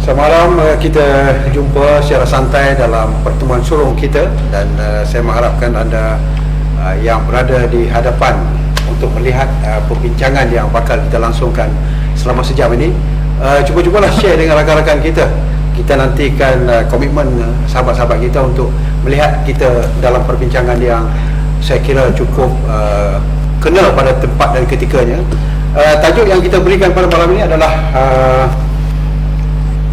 Semalam kita jumpa secara santai dalam pertemuan sulung kita dan saya mengharapkan anda yang berada di hadapan untuk melihat perbincangan yang bakal kita langsungkan selama sejam ini, cuba-cubalah share dengan rakan-rakan kita. Kita nantikan komitmen sahabat-sahabat kita untuk melihat kita dalam perbincangan yang saya kira cukup kena pada tempat dan ketikanya. Tajuk yang kita berikan pada malam ini adalah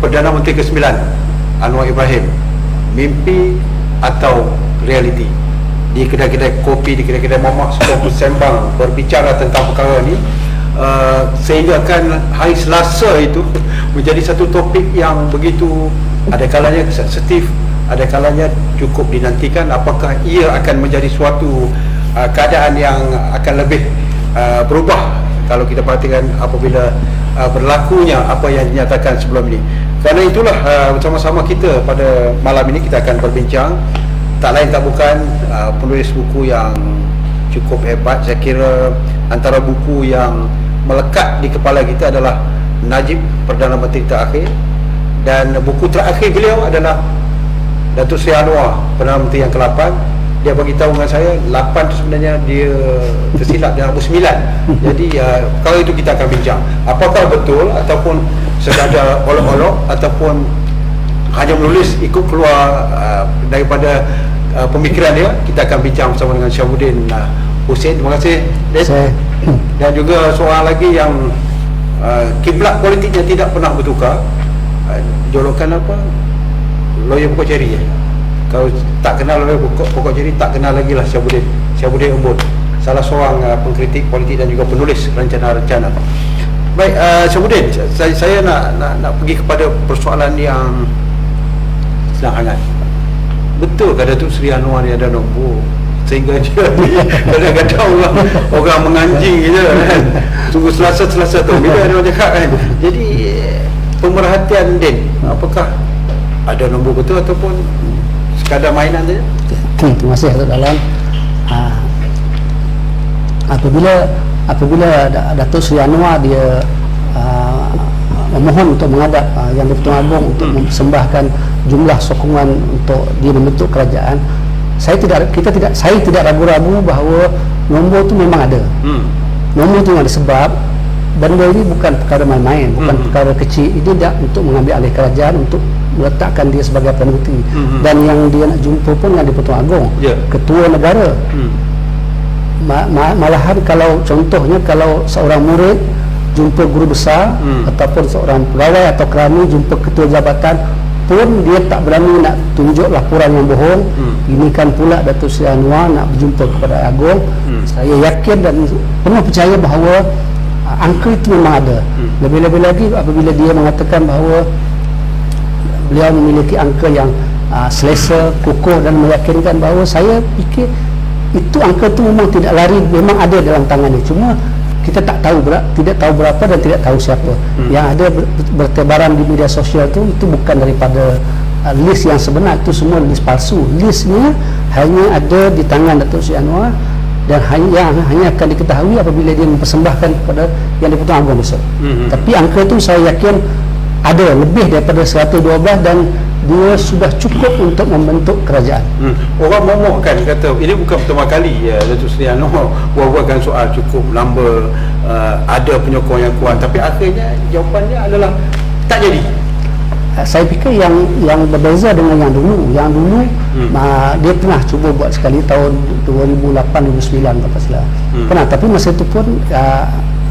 Perdana Menteri ke-9 Anwar Ibrahim, mimpi atau realiti. Di kedai-kedai kopi, di kedai-kedai mamak sudah bersembang berbicara tentang perkara ini, sehingga kan hari Selasa itu menjadi satu topik yang begitu, ada kalanya sensitif, ada kalanya cukup dinantikan. Apakah ia akan menjadi suatu keadaan yang akan lebih berubah kalau kita perhatikan apabila berlakunya apa yang dinyatakan sebelum ini. Kerana itulah bersama-sama kita pada malam ini kita akan berbincang, tak lain tak bukan penulis buku yang cukup hebat. Saya kira antara buku yang melekat di kepala kita adalah Najib, Perdana Menteri Terakhir, dan buku terakhir beliau adalah Datuk Seri Anwar, Perdana Menteri yang ke-8. Dia bagi tahu dengan saya 8 tu sebenarnya dia tersilap dengan 9. Jadi perkara itu kita akan bincang. Apakah betul ataupun sekadar olok-olok ataupun hanya menulis ikut keluar daripada pemikiran dia. Kita akan bincang bersama dengan Syabuddin Hussein. Terima kasih Dan juga seorang lagi yang kiblat politiknya tidak pernah bertukar, jolokan apa? Lawyer pokok ceri. Kalau tak kenal lawyer pokok ceri, tak kenal lagi lah Syabuddin Umbun, salah seorang pengkritik politik dan juga penulis rencana-rencana. Baik, Syabuddin, saya nak pergi kepada persoalan yang sedang hangat. Betul ke Datuk Seri Anwar ni ada nombor sehingga dia kadang-kadang orang menganjing je kan? Tunggu Selasa tu bila ada orang cakap kan. Jadi pemerhatian Din, apakah ada nombor betul ataupun sekadar mainan saja? Terima kasih Datuk Dalam. Apabila Datuk Seri Anwar dia memohon untuk menghadap Yang di-Pertuan Agong untuk mempersembahkan jumlah sokongan untuk dia membentuk kerajaan, saya tidak ragu-ragu bahawa nombor itu memang ada. Nombor itu ada sebab benda ini bukan perkara main-main, bukan perkara kecil. Ini tidak untuk mengambil alih kerajaan, untuk meletakkan dia sebagai Perdana Menteri. Dan yang dia nak jumpa pun yang di-Pertuan Agong, ketua negara. Malahan kalau contohnya kalau seorang murid jumpa guru besar, ataupun seorang pegawai atau kerani jumpa ketua jabatan pun dia tak berani nak tunjuk laporan yang bohong. Ini kan pula Datuk Seri Anwar nak berjumpa kepada Agong. Saya yakin dan penuh percaya bahawa angka itu memang ada. Lebih-lebih lagi apabila dia mengatakan bahawa beliau memiliki angka yang selesa, kukuh dan meyakinkan, bahawa saya fikir itu angka itu memang tidak lari, memang ada dalam tangannya. Cuma kita tidak tahu berapa dan tidak tahu siapa. Yang ada bertebaran di media sosial itu bukan daripada list yang sebenar, itu semua list palsu. Listnya hanya ada di tangan Datuk Seri Anwar dan hanya akan diketahui apabila dia mempersembahkan kepada Yang di-Pertuan Agong besok. Tapi angka itu saya yakin ada lebih daripada 112 dan dia sudah cukup untuk membentuk kerajaan. Orang momokkan kata ini bukan pertama kali Datuk Seri Anwar buat-buatkan soal cukup lamba, ada penyokong yang kuat, tapi akhirnya jawapannya adalah tak jadi. Saya fikir yang berbeza dengan yang dulu. Yang dulu dia pernah cuba buat sekali tahun 2008-2009 tak salah. Pernah, tapi masa itu pun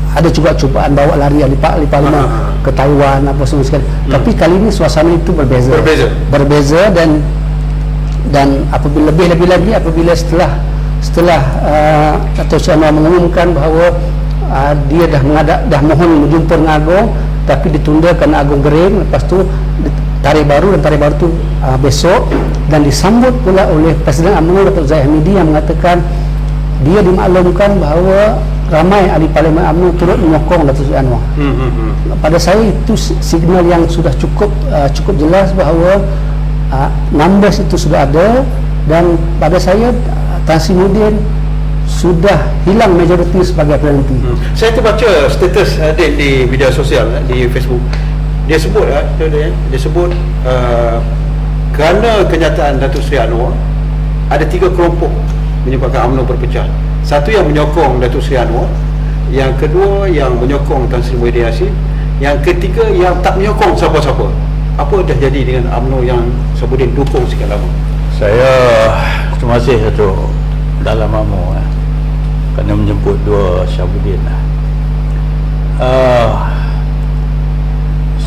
ada juga cubaan bawa lari ahli parlimen ke Taiwan apa semua sekali. Tapi kali ini suasana itu berbeza dan apabila lebih lagi apabila setelah Datuk Seri Anwar mengumumkan bahawa dia dah mohon menjumpa dengan Agong, tapi ditunda kerana Agong gering. Lepas tu tarikh baru tu besok, dan disambut pula oleh Presiden UMNO Datuk Zahid Hamidi yang mengatakan dia dimaklumkan bahawa ramai ahli parlimen UMNO turut menyokong Datuk Seri Anwar. Pada saya itu signal yang sudah cukup jelas bahawa numbers itu sudah ada, dan pada saya Tan Sri Muhyiddin sudah hilang majoriti sebagai Perdana Menteri. Saya terbaca status Din di media sosial, di Facebook. dia sebut dia sebut kerana kenyataan Datuk Seri Anwar ada 3 kelompok menyebabkan UMNO berpecah. Satu yang menyokong Datuk Seri Anwar, yang kedua yang menyokong Tan Sri Muhyiddin Yassin, yang ketiga yang tak menyokong siapa-siapa. Apa dah jadi dengan UMNO yang Sabudin dukung sekian lama? Saya terima kasih Datuk Dalam Amno kerana menjemput dua Syahbudin.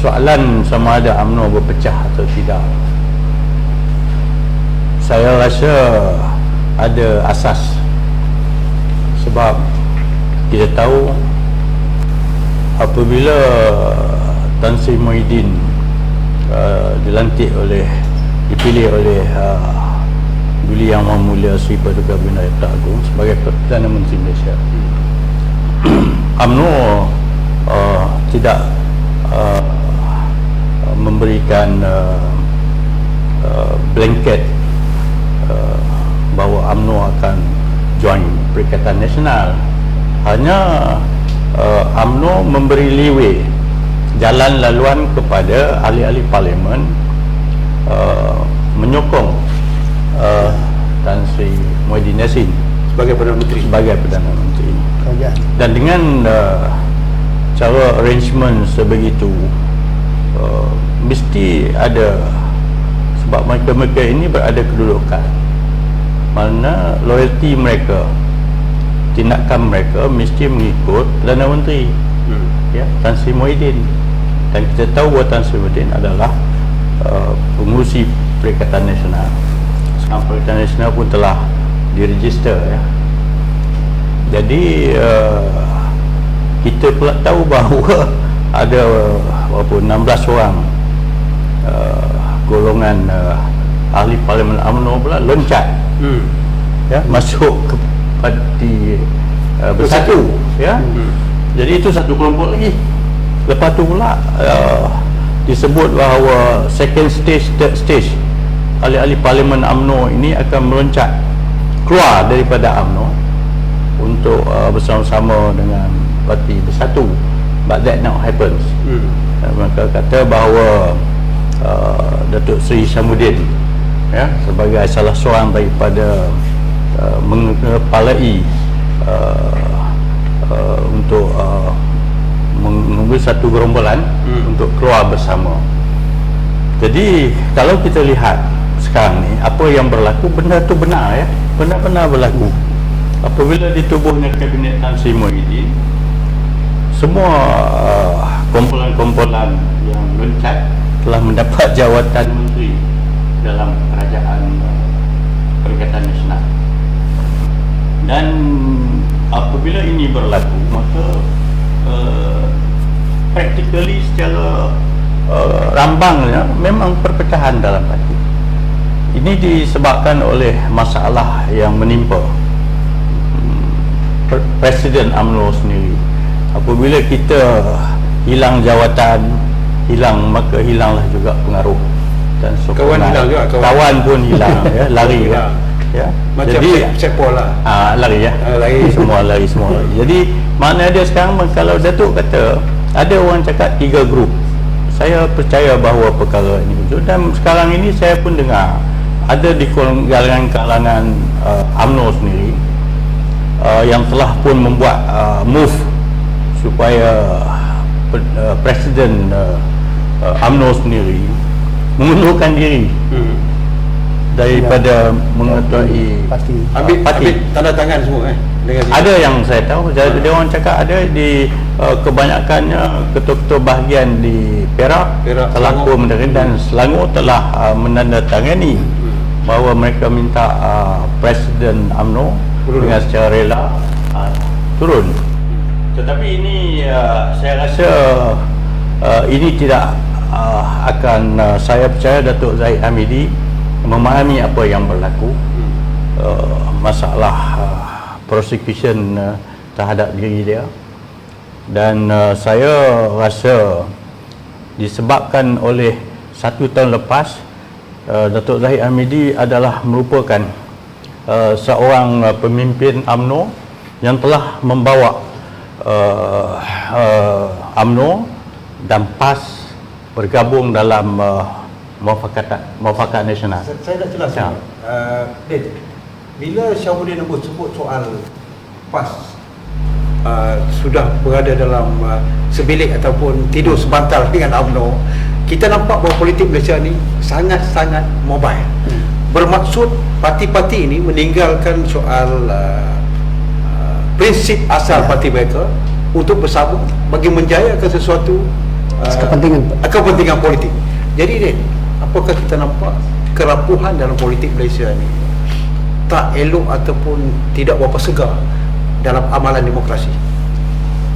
Soalan sama ada UMNO berpecah atau tidak, saya rasa ada asas. Sebab kita tahu apabila Tan Sri Muhyiddin dipilih oleh Duli Yang Maha Mulia Sri Paduka Bintang Agung sebagai Perdana Menteri Malaysia, UMNO tidak memberikan blanket bahawa UMNO akan join Perikatan Nasional. Hanya UMNO memberi leeway, jalan laluan kepada ahli-ahli parlimen menyokong Tan Sri Muhyiddin Yassin Sebagai Perdana Menteri. Kerajaan. Dan dengan cara arrangement sebegitu, mesti ada, sebab mereka ini berada kedudukan mana loyalty mereka, tindakan mereka mesti mengikut Perdana Menteri, ya, Tan Sri Muhyiddin. Dan kita tahu bahawa Tan Sri Muhyiddin adalah pengurusi Perikatan Nasional. Sekarang Perikatan Nasional pun telah diregister, ya. Jadi kita pula tahu bahawa ada 16 orang golongan ahli parlimen UMNO pula loncat, ya, masuk ke parti Bersatu, ya. Jadi itu satu kelompok lagi. Lepas tu pula disebut bahawa second stage, third stage, ahli-ahli parlimen UMNO ini akan meloncat keluar daripada UMNO untuk bersama-sama dengan parti Bersatu. But that not happens. Mereka kata bahawa Datuk Seri Syahbudin, ya, sebagai salah seorang daripada mengepalai untuk menunggu satu gerombolan untuk keluar bersama. Jadi kalau kita lihat sekarang ni apa yang berlaku, benda tu benar, ya, benar-benar berlaku. Apabila ditubuhnya Kabinet Tan Sri Muhyiddin, semua kumpulan-kumpulan yang loncat telah mendapat jawatan menteri dalam kerajaan Perikatan Nasional. Dan apabila ini berlaku, maka practically secara rambangnya memang perpecahan dalam parti. Ini disebabkan oleh masalah yang menimpa Presiden UMNO sendiri. Apabila kita hilang jawatan, maka hilanglah juga pengaruh dan sokongan. Kawan pun hilang, ya, lari, ya. Macam jadi sepol lah. Lari, ya. Semua lari. Jadi makna dia sekarang, kalau Datuk kata ada orang cakap 3 grup, saya percaya bahawa perkara ini betul. Dan sekarang ini saya pun dengar ada di kalangan UMNO sendiri yang telah pun membuat move supaya Presiden UMNO sendiri mengundurkan diri daripada mengetuai Ambil tanda tangan semua, dengan ada yang saya tahu, dia orang cakap ada di kebanyakannya ketua-ketua bahagian di Perak telah pun menerima, dan Selangor telah menandatangani bahawa mereka minta Presiden UMNO dengan secara rela turun. Tetapi ini saya rasa ini tidak akan, saya percaya Datuk Zahid Hamidi memahami apa yang berlaku, masalah prosecution terhadap diri dia. Dan saya rasa disebabkan oleh 1 tahun lepas Datuk Zahid Hamidi adalah merupakan seorang pemimpin UMNO yang telah membawa UMNO dan PAS bergabung dalam Muafakat Nasional. Saya nak jelaskan. Din, bila Syahrudin Abu sebut soal PAS sudah berada dalam sebilik ataupun tidur sebantal dengan UMNO, kita nampak bahawa politik Malaysia ni sangat-sangat mobile. Bermaksud parti-parti ini meninggalkan soal prinsip asal parti mereka untuk bersama bagi menjayakan sesuatu kepentingan politik. Jadi Din, apakah kita nampak kerapuhan dalam politik Malaysia ni tak elok ataupun tidak berapa segar dalam amalan demokrasi?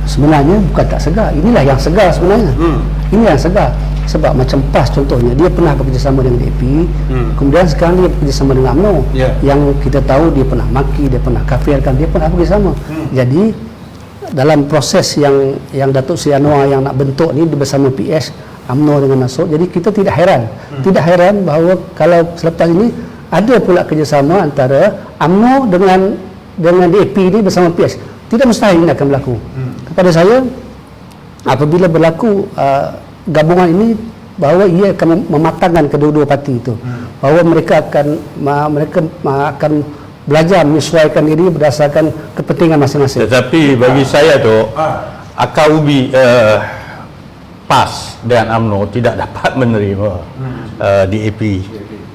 Sebenarnya bukan tak segar, inilah yang segar sebenarnya. Ini yang segar. Sebab macam PAS contohnya, dia pernah bekerjasama dengan DAP, kemudian sekarang dia bekerjasama dengan UMNO, yang kita tahu dia pernah maki, dia pernah kafirkan, dia pernah bekerjasama. Jadi dalam proses yang Datuk Seri Anwar yang nak bentuk ni bersama PS, UMNO dengan masuk, jadi kita tidak heran bahawa kalau selepas ini ada pula kerjasama antara UMNO dengan DAP ni bersama PS. Tidak mustahil ini akan berlaku. Kepada saya, apabila berlaku gabungan ini, bahawa ia akan mematangkan kedua-dua parti itu, bahawa mereka akan belajar menyesuaikan diri berdasarkan kepentingan masing-masing. Tetapi bagi saya tu akar ubi PAS dan UMNO tidak dapat menerima DAP.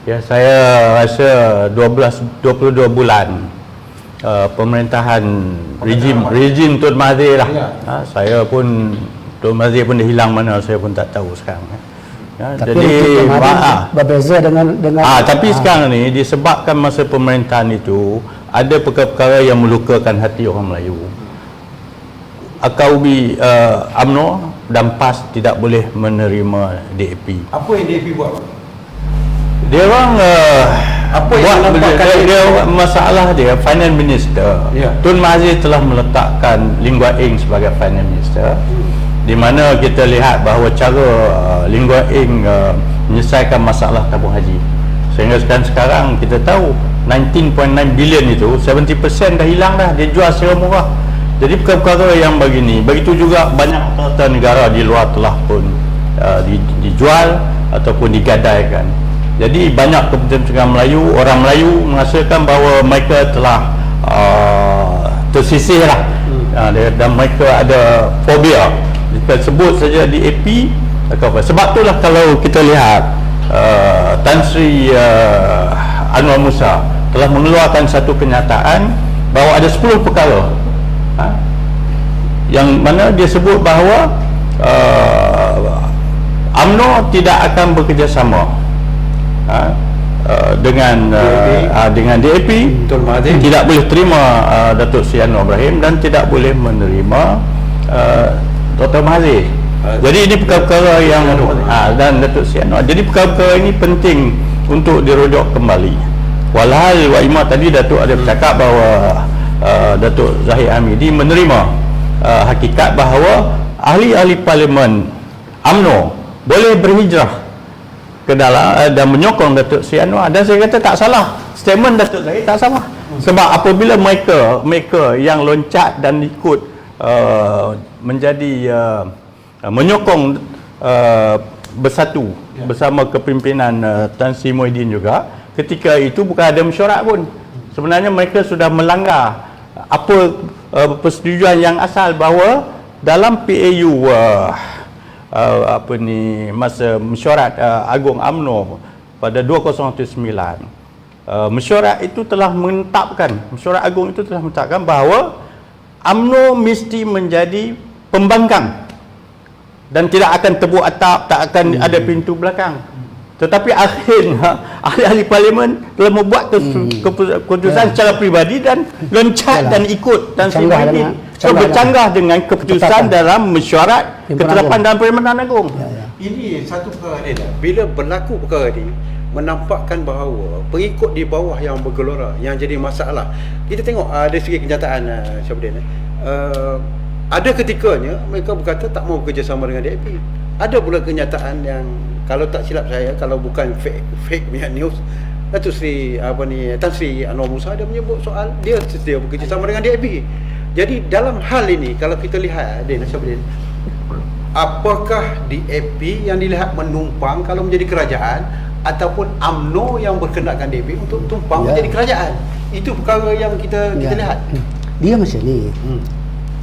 Ya, saya rasa 22 bulan pemerintahan rejim Tun Mahathir lah. Saya pun Tun Mahathir pun dia hilang mana, saya pun tak tahu sekarang. Tapi Jadi berbeza dengan tapi sekarang ni disebabkan masa pemerintahan itu ada perkara-perkara yang melukakan hati orang Melayu. Akar ubi UMNO dan PAS tidak boleh menerima DAP. Apa yang DAP buat? Dia orang apa yang dia masalah dia finance minister. Tun Mahathir telah meletakkan Lim Guat Eng sebagai finance minister, di mana kita lihat bahawa cara Lim Guat Eng menyelesaikan masalah tabung haji, sehingga sekarang kita tahu 19.9 bilion itu 70% dah hilang dah, dia jual secara murah. Jadi perkara-perkara yang begini, begitu juga banyak harta negara di luar telah pun dijual ataupun digadaikan. Jadi banyak kepentingan Melayu, orang Melayu merasakan bahawa mereka telah tersisih lah, dan mereka ada fobia. Kita sebut saja DAP. Sebab itulah kalau kita lihat Tan Sri Anwar Musa telah mengeluarkan satu kenyataan bahawa ada 10 perkara yang mana dia sebut bahawa UMNO tidak akan bekerjasama dengan DAP, tidak boleh terima Datuk Seri Anwar Ibrahim dan tidak boleh menerima Dr. Mahathir. Jadi ini perkara-perkara yang dan Datuk Seri Anwar. Jadi perkara-perkara ini penting untuk dirujuk kembali. Walhal Wa'imah tadi Datuk ada bercakap bahawa Datuk Zahid Hamidi menerima hakikat bahawa ahli-ahli parlimen UMNO boleh berhijrah ke dalam dan menyokong Datuk Seri Anwar, dan saya kata tak salah, statement Datuk Zahid tak salah. Sebab apabila mereka yang loncat dan ikut menjadi menyokong bersatu bersama kepimpinan Tan Sri Muhyiddin juga, ketika itu bukan ada mesyuarat pun. Sebenarnya mereka sudah melanggar apa persetujuan yang asal bahawa dalam PAU masa mesyuarat agung UMNO pada 2009, mesyuarat itu telah menetapkan, mesyuarat agung itu telah menetapkan bahawa UMNO mesti menjadi pembangkang dan tidak akan tebuk atap, tak akan ada pintu belakang. Tetapi akhirnya ahli-ahli parlimen telah membuat keputusan secara peribadi dan loncat dan ikut Tan Sri Muhyiddin. So bercanggah dengan keputusan dalam mesyuarat ketetapan dalam Perlembagaan Agung. Ini satu perkara ni dah. Bila berlaku perkara ni, menampakkan bahawa pengikut di bawah yang bergelora, yang jadi masalah. Kita tengok dari segi kenyataan Syabudin, ada ketikanya mereka berkata tak mau bekerjasama dengan DAP. Ada pula kenyataan yang kalau tak silap saya, kalau bukan fake news, Datuk Seri Tan Sri Anwar Musa ada menyebut soal dia sedia bekerjasama dengan DAP. Jadi dalam hal ini kalau kita lihat Syabudin, apakah DAP yang dilihat menumpang kalau menjadi kerajaan ataupun UMNO yang berkendakan DAP untuk tumpang menjadi kerajaan? Itu perkara yang kita lihat. Dia macam ni.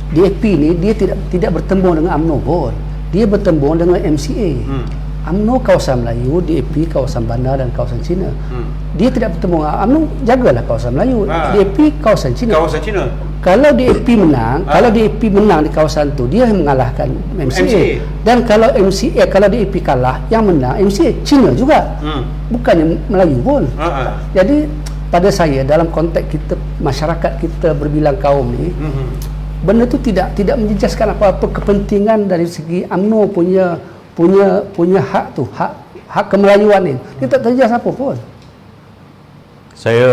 DAP ni dia tidak bertembung dengan UMNO pun. Dia bertembung dengan MCA. UMNO kawasan Melayu, DAP kawasan bandar dan kawasan Cina. Dia tidak bertemu dengan UMNO, jagalah kawasan Melayu. DAP kawasan Cina. Kawasan Cina. Kalau DAP menang, kalau DAP menang di kawasan tu, dia mengalahkan MCA. Dan kalau DAP kalah, yang menang MCA Cina juga. Bukannya Melayu pun. Jadi pada saya dalam konteks kita masyarakat kita berbilang kaum ni, benda tu tidak menjejaskan apa-apa kepentingan dari segi UMNO punya hak tu, hak kemelayuan ni. Dia tak terjejas apa pun. Saya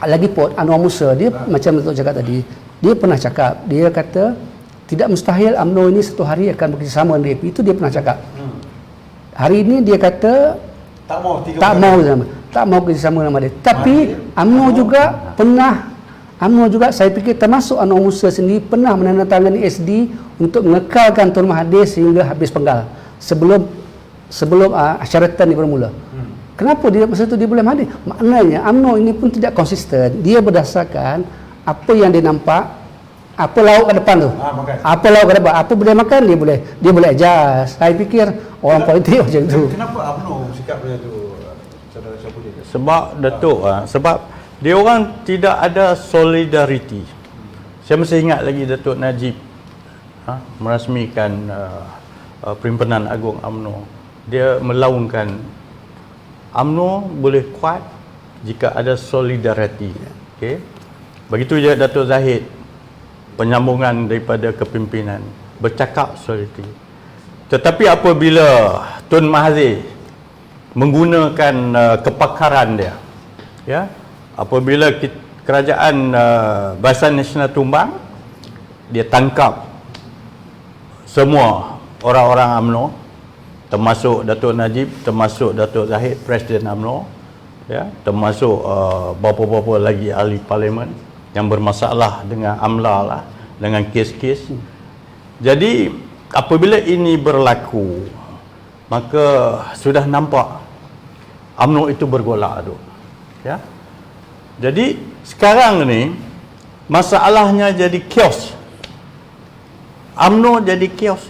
Lagi pun Anwar Musa dia macam Datuk cakap tadi, dia pernah cakap, dia kata tidak mustahil UMNO ini satu hari akan bekerjasama dengan DAP. Itu dia pernah cakap. Hari ini dia kata tak mau bekerjasama dengan dia. Tapi UMNO juga saya fikir termasuk Anwar Musa sendiri pernah menandatangani SD untuk mengekalkan Tun Mahathir sehingga habis penggal sebelum syaratan ini bermula. Kenapa dia masa itu dia boleh hadir? Maknanya UMNO ini pun tidak konsisten. Dia berdasarkan apa yang dia nampak, apa lauk kat depan tu. Apa lauk kat depan, apa boleh makan dia boleh adjust. Saya fikir orang politik macam tu. Kenapa UMNO sikap dia tu, Saudara Syafuddin? sebab Datuk sebab dia orang tidak ada solidariti. Saya masih ingat lagi Datuk Najib merasmikan Perimpunan Agung UMNO. Dia melaungkan UMNO boleh kuat jika ada solidariti. Okey. Begitu juga Datuk Zahid, penyambungan daripada kepimpinan, bercakap solidariti. Tetapi apabila Tun Mahathir menggunakan kepakaran dia, ya, apabila kerajaan Barisan Nasional tumbang, dia tangkap semua orang-orang UMNO, termasuk Datuk Najib, termasuk Datuk Zahid, Presiden UMNO, ya, termasuk beberapa lagi ahli parlimen yang bermasalah dengan AMLA lah, dengan kes-kes. Jadi apabila ini berlaku, maka sudah nampak UMNO itu bergolak tu, ya. Jadi sekarang ni masalahnya jadi chaos. UMNO jadi chaos.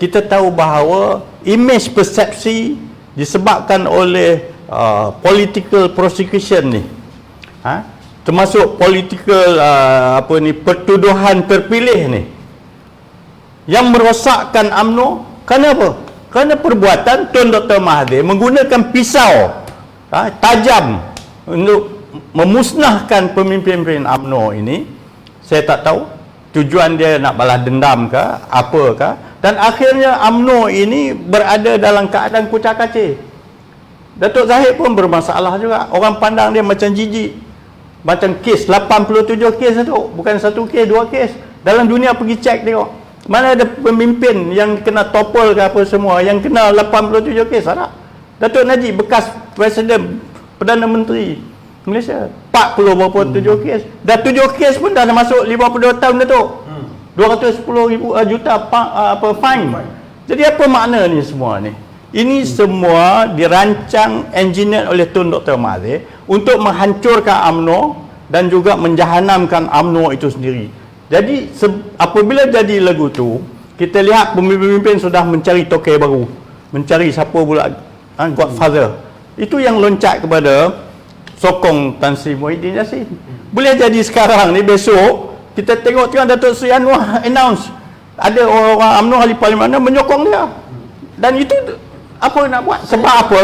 Kita tahu bahawa image persepsi disebabkan oleh political prosecution ni, termasuk political pertuduhan terpilih ni, yang merosakkan UMNO. Kenapa? Kerana perbuatan Tun Dr. Mahathir menggunakan pisau tajam untuk memusnahkan pemimpin-pemimpin UMNO ini. Saya tak tahu tujuan dia nak balas dendam ke apakah, dan akhirnya UMNO ini berada dalam keadaan kucak-kacir. Datuk Zahid pun bermasalah juga. Orang pandang dia macam jijik, macam kes 87 kes tu, bukan satu kes, dua kes. Dalam dunia pergi cek tengok, mana ada pemimpin yang kena topple ke apa semua yang kena 87 kes. Tak. Datuk Najib bekas Presiden Perdana Menteri Malaysia 40 berapa 7 kes. Dah 7 kes pun dah masuk 52 tahun Datuk. 210 juta fine. Jadi apa makna ni semua ni? Ini semua dirancang, engineer oleh Tun Dr. Mahathir untuk menghancurkan UMNO dan juga menjahanamkan UMNO itu sendiri. Jadi apabila jadi lagu tu, kita lihat pemimpin-pemimpin sudah mencari tokoh baru, mencari siapa pula godfather. Itu yang loncat kepada sokong Tan Sri Muhyiddin Yassin. Boleh jadi sekarang ni, besok kita tengok Datuk Seri Anwar announce ada orang-orang UMNO ahli parlimen menyokong dia. Dan itu apa nak buat? Sebab apa?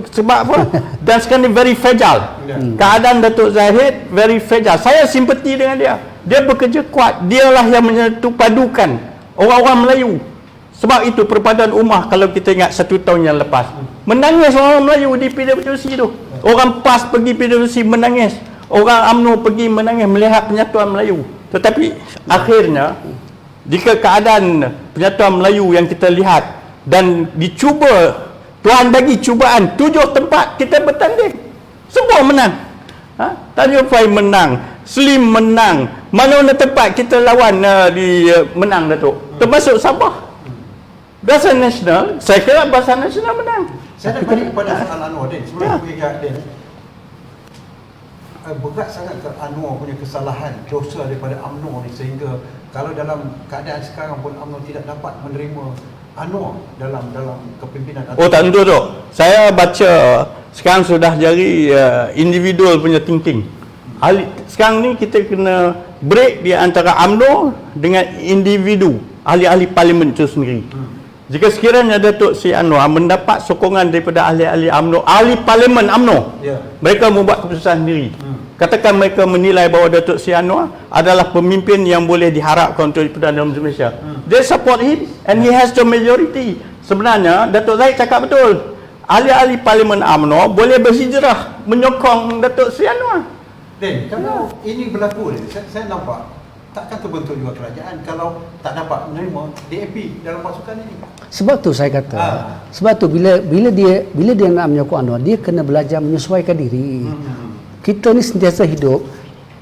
Sebab apa? Dan sekarang ni very fragile. Keadaan Datuk Zahid very fragile. Saya simpati dengan dia. Dia bekerja kuat. Dialah yang menyatu padukan orang-orang Melayu. Sebab itu perpaduan ummah, kalau kita ingat 1 tahun yang lepas, menangis orang Melayu di PWC tu. Orang PAS pergi PWC menangis. Orang UMNO pergi menangis melihat penyatuan Melayu. Tetapi akhirnya, jika keadaan penyatuan Melayu yang kita lihat dan dicuba, Tuhan bagi cubaan 7 tempat kita bertanding, semua menang. Tanjung Fai menang, Slim menang, mana-mana tempat kita lawan menang Datuk, termasuk Sabah. Barisan Nasional, saya kira Barisan Nasional menang. Saya nak balik kepada soal Anwar Din. Sebelum pergi ke Din, berat sangat ke Anwar punya kesalahan, dosa daripada UMNO ni, sehingga kalau dalam keadaan sekarang pun UMNO tidak dapat menerima Anwar dalam kepimpinan. Oh, tak tentu tu. Saya baca sekarang sudah jadi individual punya thinking. Sekarang ni kita kena break di antara UMNO dengan individu ahli-ahli parlimen itu sendiri. Jika sekiranya Datuk Seri Anwar mendapat sokongan daripada ahli-ahli UMNO, ahli parlimen UMNO, mereka membuat keputusan sendiri. Katakan mereka menilai bahawa Datuk Seri Anwar adalah pemimpin yang boleh diharapkan untuk Perdana Menteri Malaysia. They support him and he has the majority. Sebenarnya Datuk Zahid cakap betul. Ahli-ahli parlimen UMNO boleh berhijrah menyokong Datuk Seri Anwar. Dan kalau ini berlaku, saya nampak takkan terbentuk juga kerajaan kalau tak dapat menerima DAP dalam pasukan ini. Sebab tu saya kata, sebab tu bila dia nak menyokong Anwar, dia kena belajar menyesuaikan diri. Kita ni sentiasa hidup,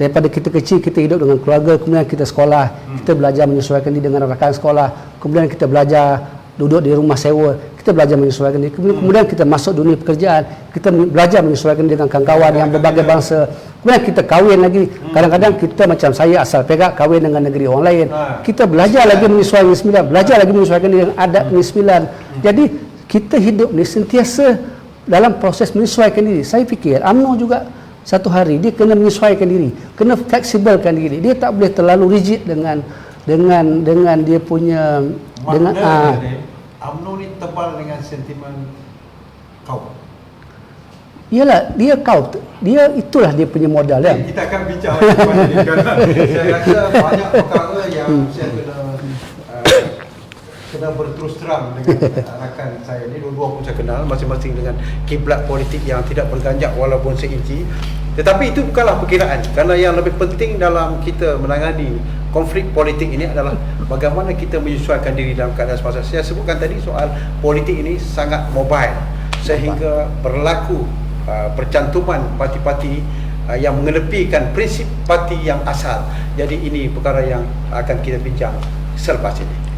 daripada kita kecil kita hidup dengan keluarga, kemudian kita sekolah, kita belajar menyesuaikan diri dengan rakan sekolah, kemudian kita belajar duduk di rumah sewa, kita belajar menyesuaikan diri, kemudian kita masuk dunia pekerjaan, kita belajar menyesuaikan diri dengan kawan-kawan yang berbagai bangsa, kemudian kita kahwin lagi. Kadang-kadang kita macam saya asal Perak, kahwin dengan negeri orang lain, kita belajar lagi menyesuaikan Negeri Sembilan, belajar lagi menyesuaikan dengan adat Negeri Sembilan. Jadi kita hidup ni sentiasa dalam proses menyesuaikan diri. Saya fikir UMNO juga satu hari dia kena menyesuaikan diri, kena fleksibelkan diri. Dia tak boleh terlalu rigid dengan dia punya UMNO ni tebal dengan sentimen kaum. Iyalah, dia itulah dia punya modal ya. Kita akan bincang lagi kerana saya rasa banyak perkara yang saya kena berterus terang dengan rakan saya ni. Dua-dua pun saya kenal, masing-masing dengan kiblat politik yang tidak berganjak walaupun seinci. Tetapi itu bukanlah perkiraan, kerana yang lebih penting dalam kita menangani konflik politik ini adalah bagaimana kita menyesuaikan diri dalam keadaan semasa. Saya sebutkan tadi soal politik ini sangat mobile, sehingga berlaku percantuman parti-parti yang mengedepikan prinsip parti yang asal. Jadi ini perkara yang akan kita bincang selepas ini.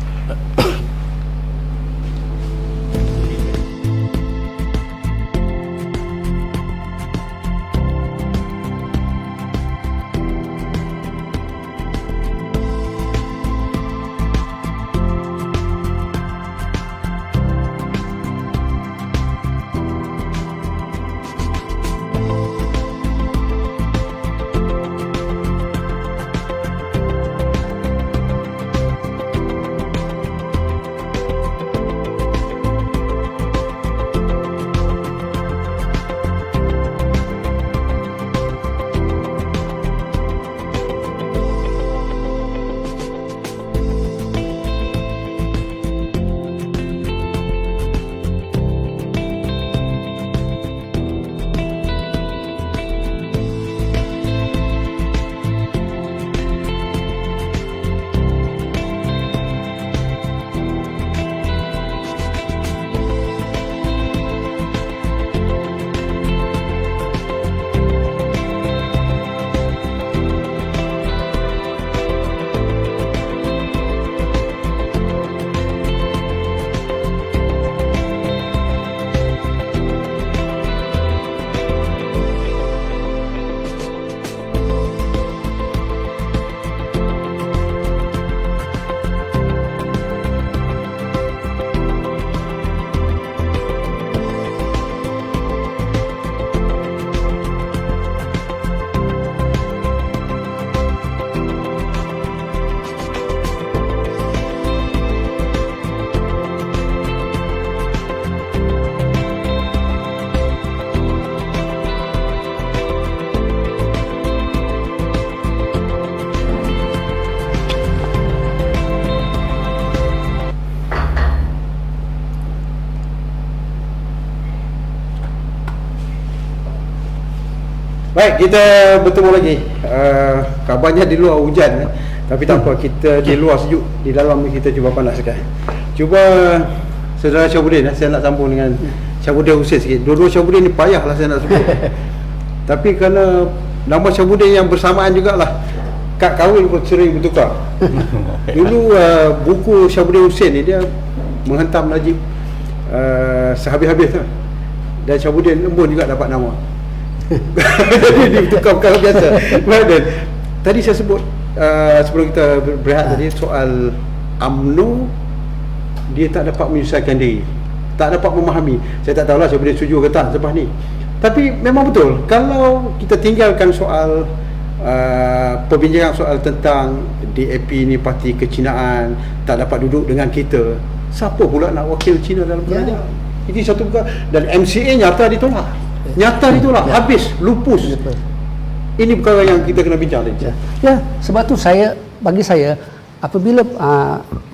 Baik, kita bertemu lagi. Kabarnya di luar hujan, tapi tak apa, kita di luar sejuk, di dalam kita cuba panaskan. Cuba Saudara Syahbudin, saya nak sambung dengan Syahbudin Hussein sikit. Dua-dua Syahbudin ni payahlah saya nak sebut. Tapi kerana nama Syahbudin yang bersamaan jugalah, kad kahwin pun sering bertukar. Dulu buku Syahbudin Hussein ni dia menghentam Najib sehabis-habis tu. Dan Syabuddin Embun juga dapat nama. Jadi tukar perkara biasa. Dan tadi saya sebut sebelum kita berehat tadi soal UMNO, dia tak dapat menyelesaikan diri, tak dapat memahami. Saya tak tahulah Syabuddin setuju ke tak selepas ni. Tapi memang betul, kalau kita tinggalkan soal perbincangan soal tentang DAP ni parti kecinaan, tak dapat duduk dengan kita, siapa pula nak wakil Cina dalam kerajaan? Ini satu perkara. Dan MCA nyata ditolak. Nyata ditolak, habis, lupus. Ini perkara yang kita kena bincang tadi. Ya, sebab tu bagi saya apabila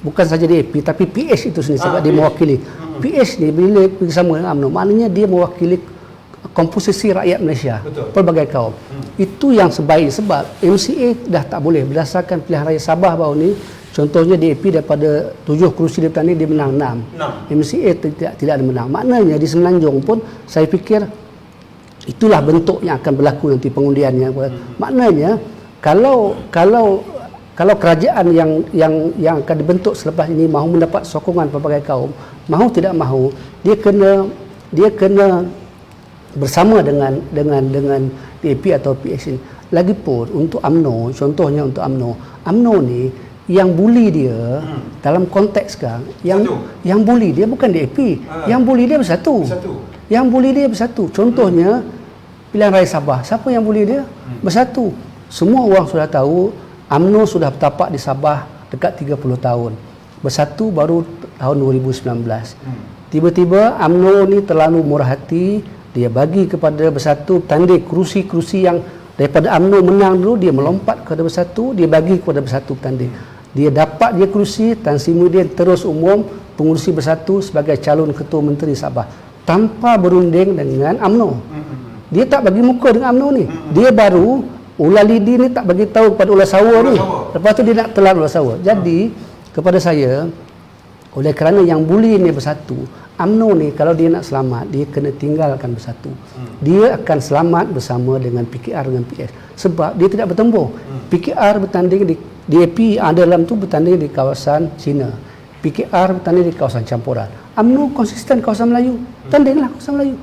bukan saja DAP tapi PH itu sendiri, sebab dia mewakili. PH ni bila bersama dengan UMNO, maknanya dia mewakili komposisi rakyat Malaysia. Betul. Pelbagai kaum. Itu yang sebaik, sebab MCA dah tak boleh berdasarkan pilihan raya Sabah baru ni. Contohnya DAP daripada 7 kerusi di petani dia menang 6. MCA tidak ada menang. Maknanya di Semenanjung pun saya fikir itulah bentuk yang akan berlaku nanti pengundiannya. Maknanya kalau kerajaan yang akan dibentuk selepas ini mahu mendapat sokongan pelbagai kaum, mahu tidak mahu, dia kena bersama dengan DAP atau PH ini. Lagipun untuk UMNO, contohnya untuk UMNO ni yang bully dia dalam konteks sekarang, yang bully dia bukan DAP, yang bully dia Bersatu. Yang bully dia Bersatu. Contohnya pilihan raya Sabah, siapa yang bully dia? Bersatu. Semua orang sudah tahu UMNO sudah bertapak di Sabah dekat 30 tahun. Bersatu baru tahun 2019. Tiba-tiba UMNO ni terlalu murah hati, dia bagi kepada Bersatu tanding kerusi-kerusi yang daripada UMNO menang dulu, dia melompat kepada Bersatu, dia bagi kepada Bersatu tanding. Dia dapat dia kerusi, Tan Sri Muhyiddin terus umum pengurusi Bersatu sebagai calon ketua menteri Sabah tanpa berunding dengan UMNO. Dia tak bagi muka dengan UMNO ni. Dia baru Ular Lidi ni tak bagi tahu kepada Ular Sawa ni. Lepas tu dia nak telan Ular Sawa. Jadi kepada saya, oleh kerana yang bully ni Bersatu, UMNO ni kalau dia nak selamat, dia kena tinggalkan Bersatu. Dia akan selamat bersama dengan PKR dengan PS. Sebab dia tidak bertembur. PKR bertanding di DAP dalam tu bertanding di kawasan Cina. PKR bertanding di kawasan campuran. UMNO konsisten kawasan Melayu. Tandinglah kawasan Melayu.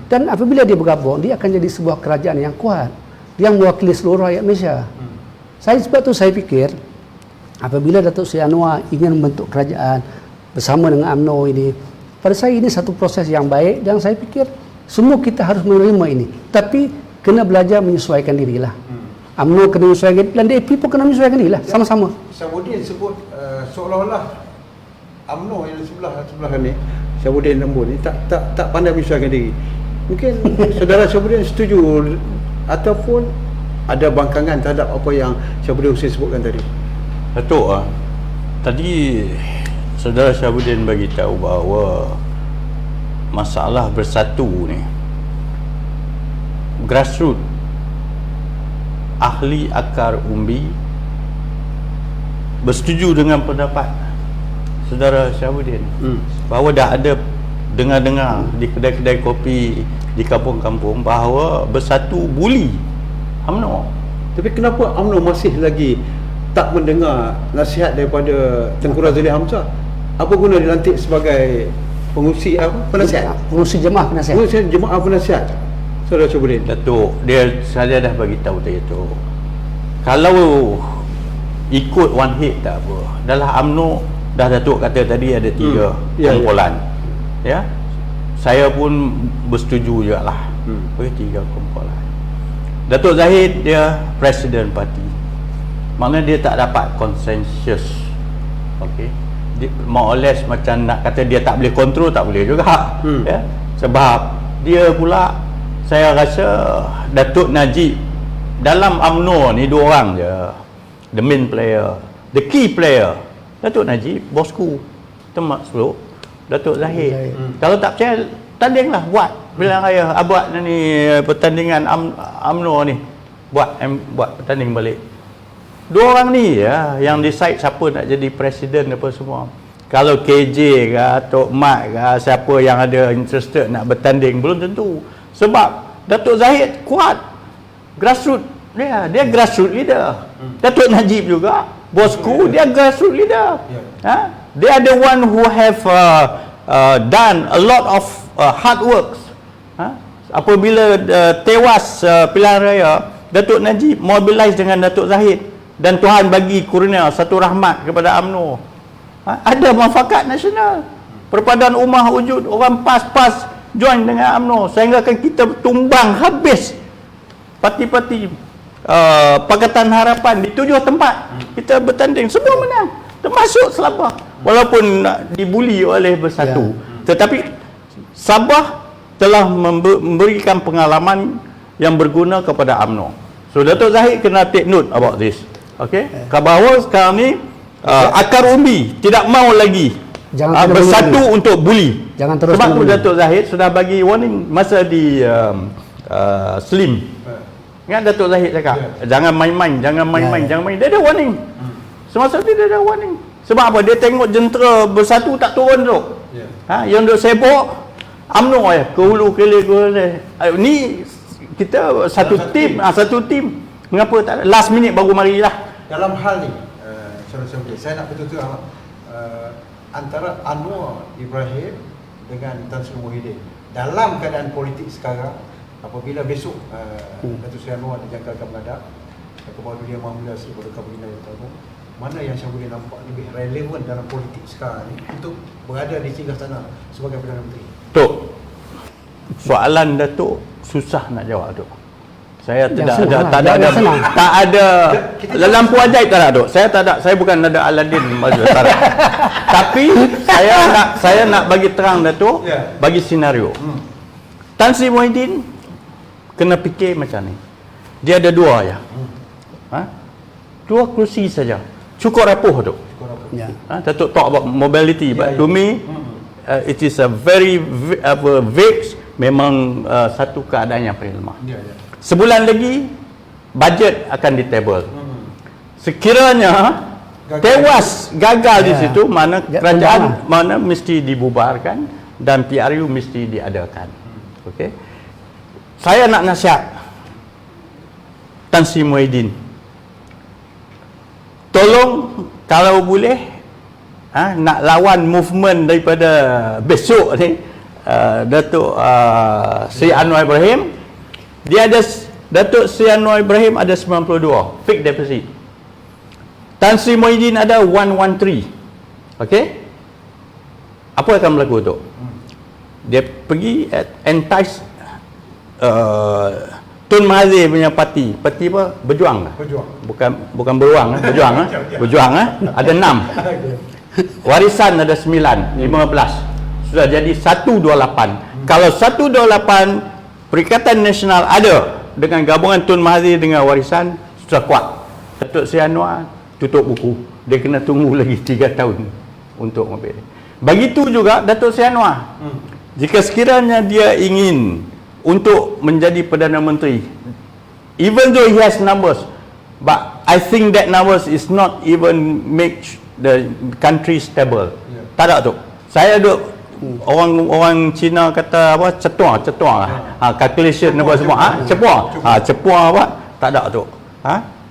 Dan apabila dia bergabung, dia akan jadi sebuah kerajaan yang kuat, yang mewakili seluruh rakyat Malaysia. Sebab tu saya fikir apabila Datuk Seri Anwar ingin membentuk kerajaan bersama dengan UMNO ini, pada saya ini satu proses yang baik dan saya fikir semua kita harus menerima ini. Tapi kena belajar menyesuaikan dirilah. UMNO kena menyesuaikan dan DAP pun kena menyesuaikan dirilah, sama-sama. Syabuddin sebut seolah-olah UMNO yang sebelah ni, Syabuddin Embun ni tak pandai menyesuaikan diri. Mungkin saudara Syabuddin setuju ataupun ada bangkangan terhadap apa yang Syabuddin Hussein sebutkan tadi. Datuk, tadi saudara Syabuddin bagi tahu bahawa masalah Bersatu ni grassroots, ahli akar umbi bersetuju dengan pendapat saudara Syabuddin bahawa dah ada dengar-dengar di kedai-kedai kopi di kampung-kampung bahawa Bersatu bully UMNO. Tapi kenapa UMNO masih lagi tak mendengar nasihat daripada Tengku Razali Hamzah? Apa guna dilantik sebagai pengurusi penasihat? Pengurusi jemaah penasihat. Pengurusi jemaah penasihat. Saudara Syabuddin. Datuk, saya dah bagi tahu tadi tu. Kalau ikut one hit tak apa. Dalam UMNO dah Datuk kata tadi ada 3 kumpulan. Ya. Saya pun bersetuju jugalah. Bagi 3 kumpulan. Datuk Zahid dia presiden parti. Maknanya dia tak dapat konsensus. Okey. More or less macam nak kata dia tak boleh kontrol, tak boleh juga. Ya. Sebab dia pula, saya rasa Datuk Najib dalam UMNO ni 2 orang je, the main player, the key player. Datuk Najib, bosku, termasuk Datuk Zahid. Kalau tak percaya, tandinglah, buat pilihan raya, buat ni pertandingan UMNO ni, buat pertanding balik. 2 orang ni ya yang decide siapa nak jadi presiden apa semua. Kalau KJ ke Tok Mat ke siapa yang ada interested nak bertanding, belum tentu. Sebab Datuk Zahid kuat, grassroots dia grassroots leader. Datuk Najib juga bosku, dia grassroots leader. Ha? They are the one who have done a lot of hard works. Apabila tewas pilihan raya, Datuk Najib mobilize dengan Datuk Zahid, dan Tuhan bagi kurnia satu rahmat kepada UMNO. Ada manfaat nasional. Perpaduan ummah wujud, orang PAS join dengan UMNO sehingga kita tumbang habis parti-parti Pakatan Harapan di 7 tempat. Kita bertanding, semua menang, termasuk Sabah, walaupun dibuli oleh Bersatu. Tetapi Sabah telah memberikan pengalaman yang berguna kepada UMNO. So Datuk Zahid kena take note about this. Okay, bahawa sekarang ni akar umbi tidak mau lagi bersatu untuk bully. Jangan terus sebab tu Datuk Zahid sudah bagi warning masa di Slim. Ingat Datuk Zahid cakap, jangan main-main, jangan main-main, jangan main. Dia ada warning. Semasa tu dia ada warning. Sebab apa? Dia tengok jentera Bersatu tak turun tu. Yang duk sibuk UMNO ke hulu ke hilir. Ni kita satu tim. Mengapa tak last minute baru marilah? Dalam hal ni, saya nak betul-betul antara Anwar Ibrahim dengan Tan Sri Muhyiddin dalam keadaan politik sekarang, apabila besok Datuk Seri Anwar dijangkakan menghadap Kepala Dunia Mahmula Seri Berdekat Bina yang tahu, mana yang saya boleh nampak lebih relevan dalam politik sekarang ni untuk berada di singgah sana sebagai Perdana Menteri? Tok, soalan Datuk susah nak jawab Tok. Saya tak ada lampu ajaib tak ada Dok. Saya bukan ada Aladdin Mazhar Tarak. Tapi saya nak bagi terang Datuk, bagi senario. Tan Sri Muhyiddin kena fikir macam ni. Dia ada dua ya. Dua kerusi saja. Cukup rapuh Dok. Datuk talk about mobility, but to me it is a very vague, memang satu keadaan yang paling lemah. Sebulan lagi bajet akan ditable. Sekiranya gagal di situ, mana kerajaan mana mesti dibubarkan dan PRU mesti diadakan. Okey. Saya nak nasihat Tan Sri Muhyiddin, tolong kalau boleh nak lawan movement daripada besok ni, Datuk Sri Anwar Ibrahim, dia ada, Datuk Sri Anwar Ibrahim ada 92 fixed deposit. Tan Sri Muhyiddin ada 113. Okey? Apa akan berlaku tu? Dia pergi entice Tun Mahathir punya parti apa? Berjuang. Bukan beruang, berjuang. Berjuang ada 6. Warisan ada 9, 15. Sudah jadi 128. Kalau 128 Perikatan Nasional ada dengan gabungan Tun Mahathir dengan Warisan, sudah kuat. Datuk Seri Anwar tutup buku. Dia kena tunggu lagi 3 tahun untuk mengambil. Begitu juga Datuk Seri Anwar. Jika sekiranya dia ingin untuk menjadi Perdana Menteri, even though he has numbers, but I think that numbers is not even make the country stable. Tak ada tu. Saya duk orang Cina kata apa, cetua calculation apa semua, cepuah apa, tak ada tu.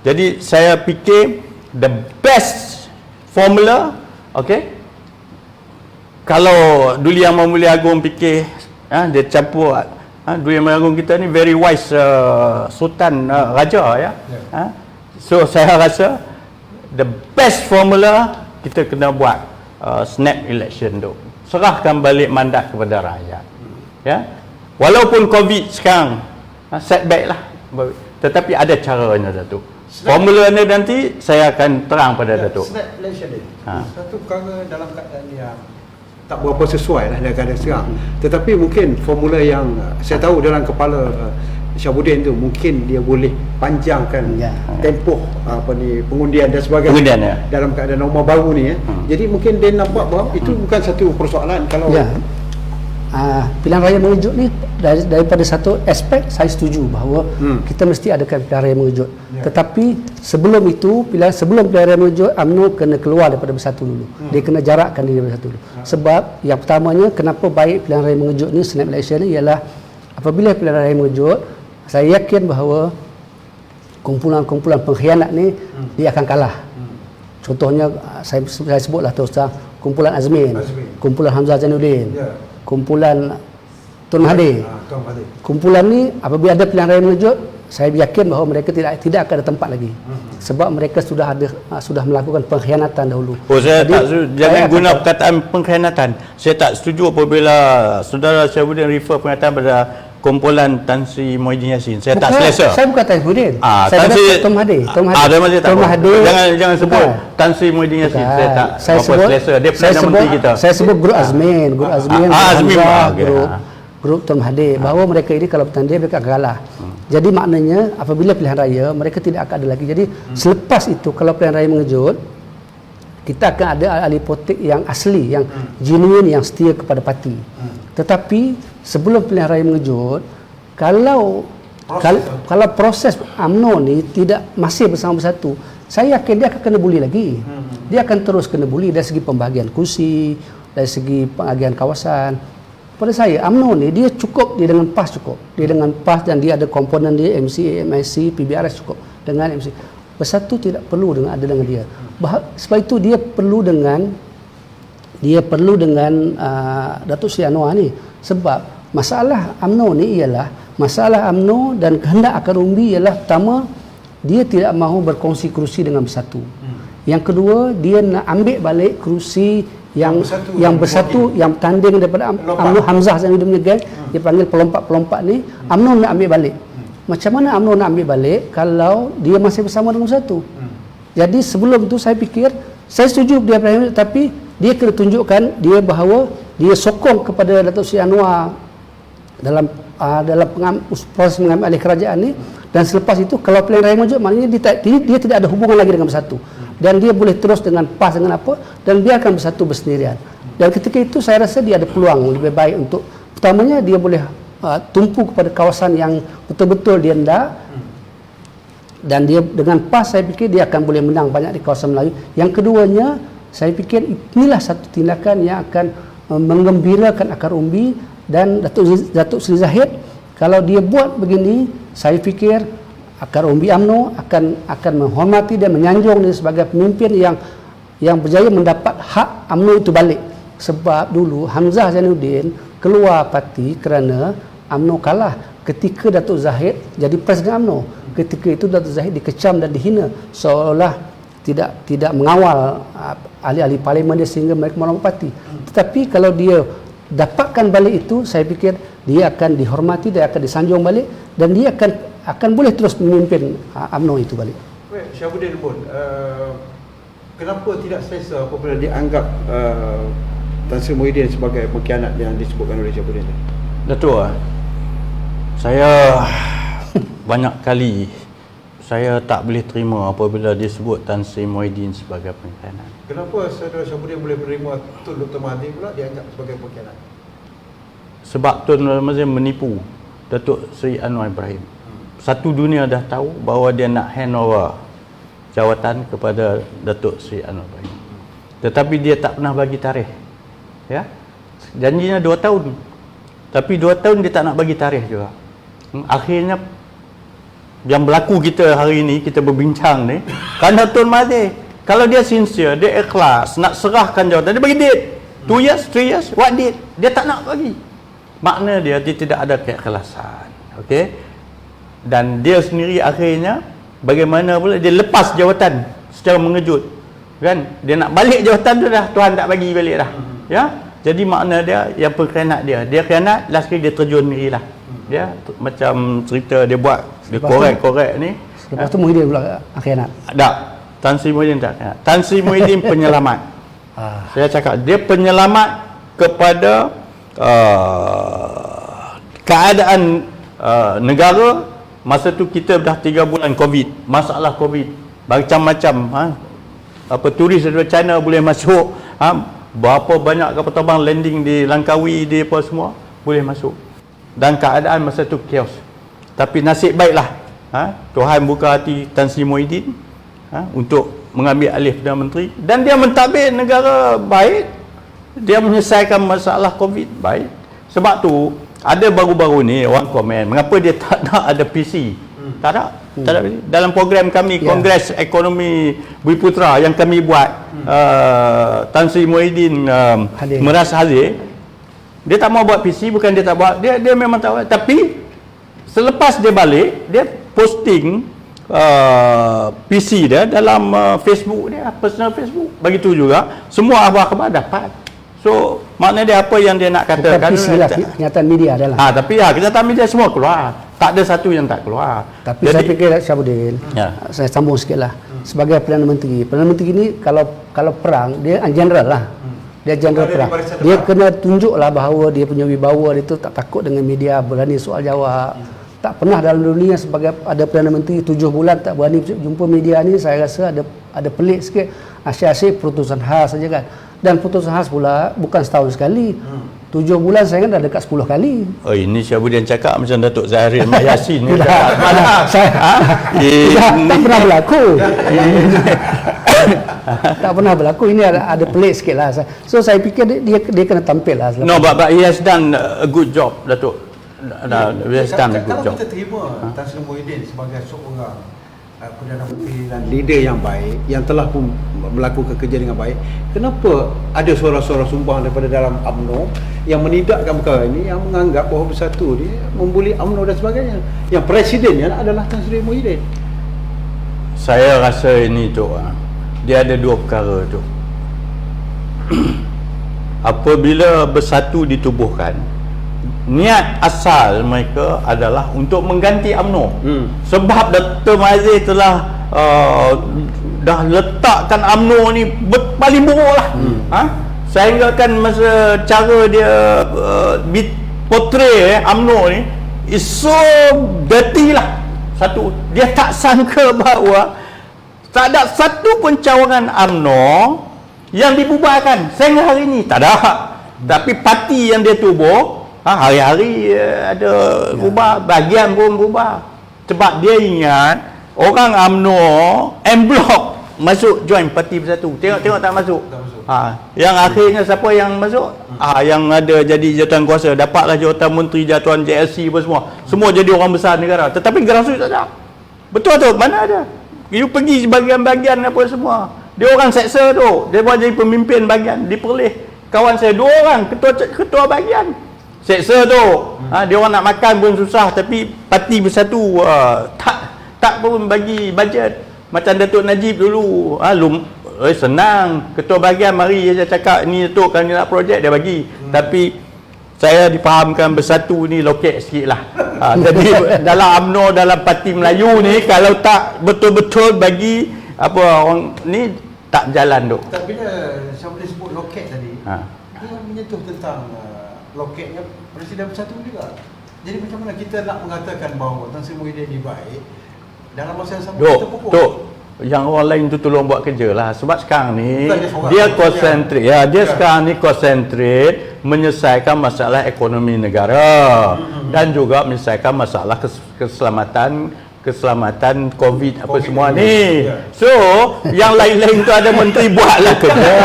Jadi saya fikir the best formula, okey, kalau Duli Yang Mulia Agong fikir dia campur, Duli Yang Mulia Agong kita ni very wise sultan, raja ya. So saya rasa the best formula kita kena buat snap election tu. Serahkan balik mandat kepada rakyat. Ya. Walaupun COVID sekarang setback lah, tetapi ada caranya Datuk. Formula ni nanti saya akan terang pada Datuk. Snap election ni satu perkara dalam keadaan yang tak berapa sesuai lah dengan keadaan sekarang. Tetapi mungkin formula yang saya tahu dalam kepala Syabuddin tu, mungkin dia boleh panjangkan tempoh pengundian dan sebagainya dalam keadaan norma baru ni Jadi mungkin dia nampak bahawa itu bukan satu persoalan kalau pilihan raya mengejut ni daripada satu aspek saya setuju bahawa kita mesti adakan pilihan raya mengejut. Tetapi sebelum itu, sebelum pilihan raya mengejut, UMNO kena keluar daripada Bersatu dulu. Dia kena jarakkan diri daripada Bersatu dulu. Sebab yang pertamanya, kenapa baik pilihan raya mengejut ni, snap election ni, ialah apabila pilihan raya mengejut, saya yakin bahawa kumpulan-kumpulan pengkhianat ni dia akan kalah. Contohnya saya sebutlah terus terang, kumpulan Azmin, kumpulan Hamzah Zainuddin, Ya. kumpulan Tun Mahathir. Tuan Mahathir. Kumpulan ni apabila ada pilihan raya mengejut, saya yakin bahawa mereka tidak akan ada tempat lagi. Sebab mereka sudah melakukan pengkhianatan dahulu. Oh, saya Jadi, tak jangan saya guna akan- perkataan pengkhianatan. Saya tak setuju apabila saudara Syahibuddin refer perkataan pada kumpulan Tan Sri Muhyiddin Yassin. Saya tak selesa. Saya bukan Tan Sri Muhyiddin. Ah, Saya Tan kata Sri Tun Mahathir. Tan Mahathir tak Tun apa. Mahathir. Jangan sebut Bukan. Tan Sri Muhyiddin Yassin. Saya tak Saya apa sebut, selesa. Dia saya Perdana sebut, Menteri kita. saya sebut grup Azmin, grup Azmin, Azmin, Hamzah, okey. grup Tun Mahathir, bahawa mereka ini kalau bertanding mereka akan kalah. Jadi maknanya apabila pilihan raya mereka tidak akan ada lagi. Jadi selepas itu kalau pilihan raya mengejut, kita akan ada ahli politik yang asli, yang genuine, yang setia kepada parti. Tetapi sebelum pilihan raya mengejut, kalau proses UMNO ni tidak masih bersama bersatu, saya yakin dia akan kena buli lagi. Dia akan terus kena buli dari segi pembahagian kursi, dari segi pembahagian kawasan. Pada saya, UMNO ni dia cukup, dia dengan PAS cukup. Dia dengan PAS dan dia ada komponen dia MC, MIC, PBRS cukup dengan MC. Bersatu tidak perlu ada dengan dia. Sebab itu dia perlu dengan Datuk Seri Anwar ni. Sebab masalah UMNO ni ialah masalah UMNO dan kehendak akar umbi ialah pertama, dia tidak mahu berkongsi kerusi dengan bersatu. Yang kedua, dia nak ambil balik kerusi yang bersatu yang tanding daripada UMNO Hamzah Zainuddin punya gang, dia panggil pelompak-pelompak ni, UMNO nak ambil balik. Macam mana UMNO nak ambil balik kalau dia masih bersama dengan bersatu? Jadi sebelum tu saya fikir, saya setuju dia tapi dia kena tunjukkan dia bahawa dia sokong kepada Datuk Seri Anwar dalam proses mengambil alih kerajaan ni, dan selepas itu kalau pilihan raya mengejut maknanya dia tidak ada hubungan lagi dengan bersatu. Dan dia boleh terus dengan PAS dengan apa, dan biarkan bersatu bersendirian. Dan ketika itu saya rasa dia ada peluang lebih baik untuk, pertamanya dia boleh tumpu kepada kawasan yang betul-betul dia hendak, dan dia dengan PAS saya fikir dia akan boleh menang banyak di kawasan Melayu. Yang keduanya, saya fikir inilah satu tindakan yang akan menggembirakan akar umbi, dan Datuk Seri Zahid kalau dia buat begini, saya fikir akar umbi UMNO akan menghormati dan menyanjung dia sebagai pemimpin yang berjaya mendapat hak UMNO itu balik. Sebab dulu Hamzah Zainuddin keluar parti kerana UMNO kalah ketika Datuk Zahid jadi Presiden UMNO. Ketika itu Datuk Zahid dikecam dan dihina seolah tidak mengawal ahli-ahli parlimen dia sehingga mereka melompat parti. Tetapi kalau dia dapatkan balik itu, saya fikir dia akan dihormati, dia akan disanjung balik, dan dia akan boleh terus memimpin UMNO itu balik. Baik, Syahibuddin pun kenapa tidak selesa apabila dianggap Tan Sri Muhyiddin sebagai pengkhianat yang disebutkan oleh Syahibuddin tadi? Datuk, saya banyak kali saya tak boleh terima apabila disebut Tan Sri Muhyiddin sebagai pengkhianat. Kenapa saudara Syahibuddin boleh menerima Tun Dr. Mahathir pula dianggap sebagai pengkhianat? Sebab Tun Mahathir menipu Datuk Seri Anwar Ibrahim. Satu dunia dah tahu bahawa dia nak handover jawatan kepada Datuk Seri Anwar Ibrahim. Tetapi dia tak pernah bagi tarikh. Ya. Janjinya 2 tahun. Tapi 2 tahun dia tak nak bagi tarikh juga. Akhirnya yang berlaku kita hari ini, kita berbincang ni, kerana Tun Mahathir, kalau dia sincere, dia ikhlas nak serahkan jawatan, dia bagi date 2 years, 3 years, what date? Dia tak nak bagi. Makna dia tidak ada keikhlasan. Okey. Dan dia sendiri akhirnya bagaimana pula dia lepas jawatan secara mengejut. Kan? Dia nak balik jawatan tu dah, Tuhan tak bagi balik dah. Ya? Jadi makna dia yang pengkhianat dia khianat, last kali dia terjun dirilah. Ya, macam cerita dia buat, dia korek-korek ni. Lepas tu Muhyiddin pula khianat. Tak. Tan Sri Muhyiddin tak. Tan Sri Muhyiddin penyelamat. Saya cakap dia penyelamat kepada keadaan negara. Masa tu kita dah 3 bulan Covid, masalah Covid, macam-macam turis dari China boleh masuk, berapa banyak kapal terbang landing di Langkawi, di apa semua boleh masuk, dan keadaan masa tu chaos. Tapi nasib baiklah, Tuhan buka hati Tan Sri Muhyiddin untuk mengambil alih Perdana Menteri, dan dia mentadbir negara baik, dia menyelesaikan masalah Covid baik. Sebab tu ada baru-baru ni orang komen mengapa dia tak nak ada PC. Tak ada. Tak ada. Dalam program kami Kongres Ekonomi Bumi Putra yang kami buat, Tan Sri Muhyiddin Meras Haziq, dia tak mau buat PC, bukan dia tak buat, dia memang tak buat, tapi selepas dia balik, dia posting PC dia dalam Facebook dia, personal Facebook. Begitu juga semua khabar dapat. So maknanya dia apa yang dia nak katakan, bukan PC lah, kenyataan media adalah. tapi kenyataan media semua keluar. Tak ada satu yang tak keluar. Tapi saya fikir Syabuddin, saya sambung sikit lah. Sebagai Perdana Menteri ini kalau perang, dia general lah. Dia general perang. Dia kena tunjuklah bahawa dia punya wibawa, dia tu tak takut dengan media, berani soal jawab. Tak pernah dalam dunia sebagai ada Perdana Menteri 7 bulan tak berani jumpa media ni, saya rasa ada pelik sikit. Asyik-asyik putusan khas saja kan. Dan putusan khas pula bukan setahun sekali. 7 bulan saya kan dah dekat 10 kali. Oh, ini Syabuddin cakap macam Datuk Zahir Mat Yassin ni. Tak pernah berlaku. Tak pernah berlaku. Ini ada pelik sikit lah. So saya fikir dia kena tampil lah. No, but he has done a good job, Datuk. He has done a good job. Kalau kita terima Tan Sri Muhyiddin sebagai seorang Perdana Menteri dan leader yang baik, yang telah pun melakukan kerja dengan baik, kenapa ada suara-suara sumbang daripada dalam UMNO yang menidakkan perkara ini, yang menganggap bahawa Bersatu dia membuli UMNO dan sebagainya, yang presidennya adalah Tan Sri Muhyiddin? Saya rasa ini tu, dia ada dua perkara tu. Apabila Bersatu ditubuhkan, niat asal mereka adalah untuk mengganti UMNO. Sebab Dr. Mahathir telah dah letakkan UMNO ni paling buruk lah. Sehingga kan masa cara dia portray UMNO ni is so dirty lah. Satu, dia tak sangka bahawa tak ada satu pun cawangan UMNO yang dibubarkan sehingga hari ni. Tak ada. Tapi parti yang dia tubuh, hari-hari ada berubah, bahagian pun berubah. Sebab dia ingat orang UMNO en bloc masuk join Parti Bersatu. Tengok tak masuk. Yang akhirnya siapa yang masuk? Yang ada jadi jawatan kuasa, dapatlah jawatan menteri, jawatan JLC apa semua. Semua jadi orang besar negara. Tetapi grassroots tak ada. Betul tu, mana ada? You pergi bahagian-bahagian apa semua. Dia orang seksa tu, dia buat jadi pemimpin bahagian, diperoleh. Kawan saya 2 orang ketua bahagian. Seksa tu, dia orang nak makan pun susah, tapi Parti Bersatu tak pun bagi bajet. Macam Datuk Najib dulu, senang, ketua bahagian mari dia cakap ni Datuk kalau ni nak projek dia bagi. Tapi saya difahamkan Bersatu ni loket sikit lah. Jadi dalam UMNO, dalam Parti Melayu ni, kalau tak betul-betul bagi apa orang ni, tak jalan tu. Tak, bila Syabuddin sebut loket tadi, dia menyentuh tentang loketnya Presiden Bersatu juga. Jadi macam mana kita nak mengatakan bahawa Tan Sri Muhyiddin ni baik, dalam masa yang sama kita pukul? Yang orang lain tu tolong buat kerja lah. Sebab sekarang ni dia konsentrate, dia sekarang ni konsentrate menyelesaikan masalah ekonomi negara dan juga menyelesaikan masalah keselamatan COVID apa semua ni. So yang lain-lain tu ada menteri buatlah kerja.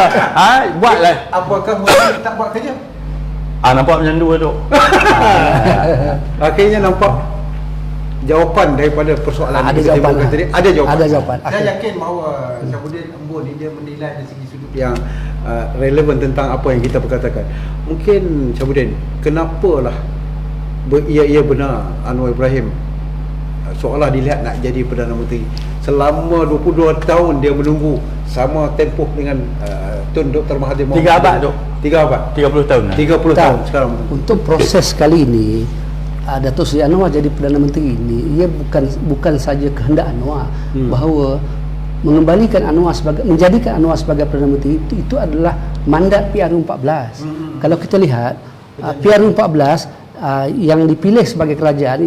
Buatlah. Apakah menteri tak buat kerja? Nampak macam dua tu. Akhirnya nampak jawapan daripada persoalan ada jawapan lah. tadi. Ada jawapan. Ada jawapan. Saya yakin bahawa Syabuddin Embun ni dia menilai dari segi sudut yang relevan tentang apa yang kita perkatakan. Mungkin Syabuddin, kenapalah ia benar Anwar Ibrahim seolah dilihat nak jadi Perdana Menteri. Selama 22 tahun dia menunggu, sama tempoh dengan Tun Dr. Mahathir Mohamad. 3 abad tu. 3 abad. 30 tahun. 30 tahun sekarang. Untuk proses kali ini, Datuk Seri Anwar jadi Perdana Menteri ini, ia bukan saja kehendak Anwar bahawa mengembalikan Anwar menjadikan Anwar sebagai Perdana Menteri itu adalah mandat PRU 14. Kalau kita lihat PRU 14 yang dipilih sebagai kerajaan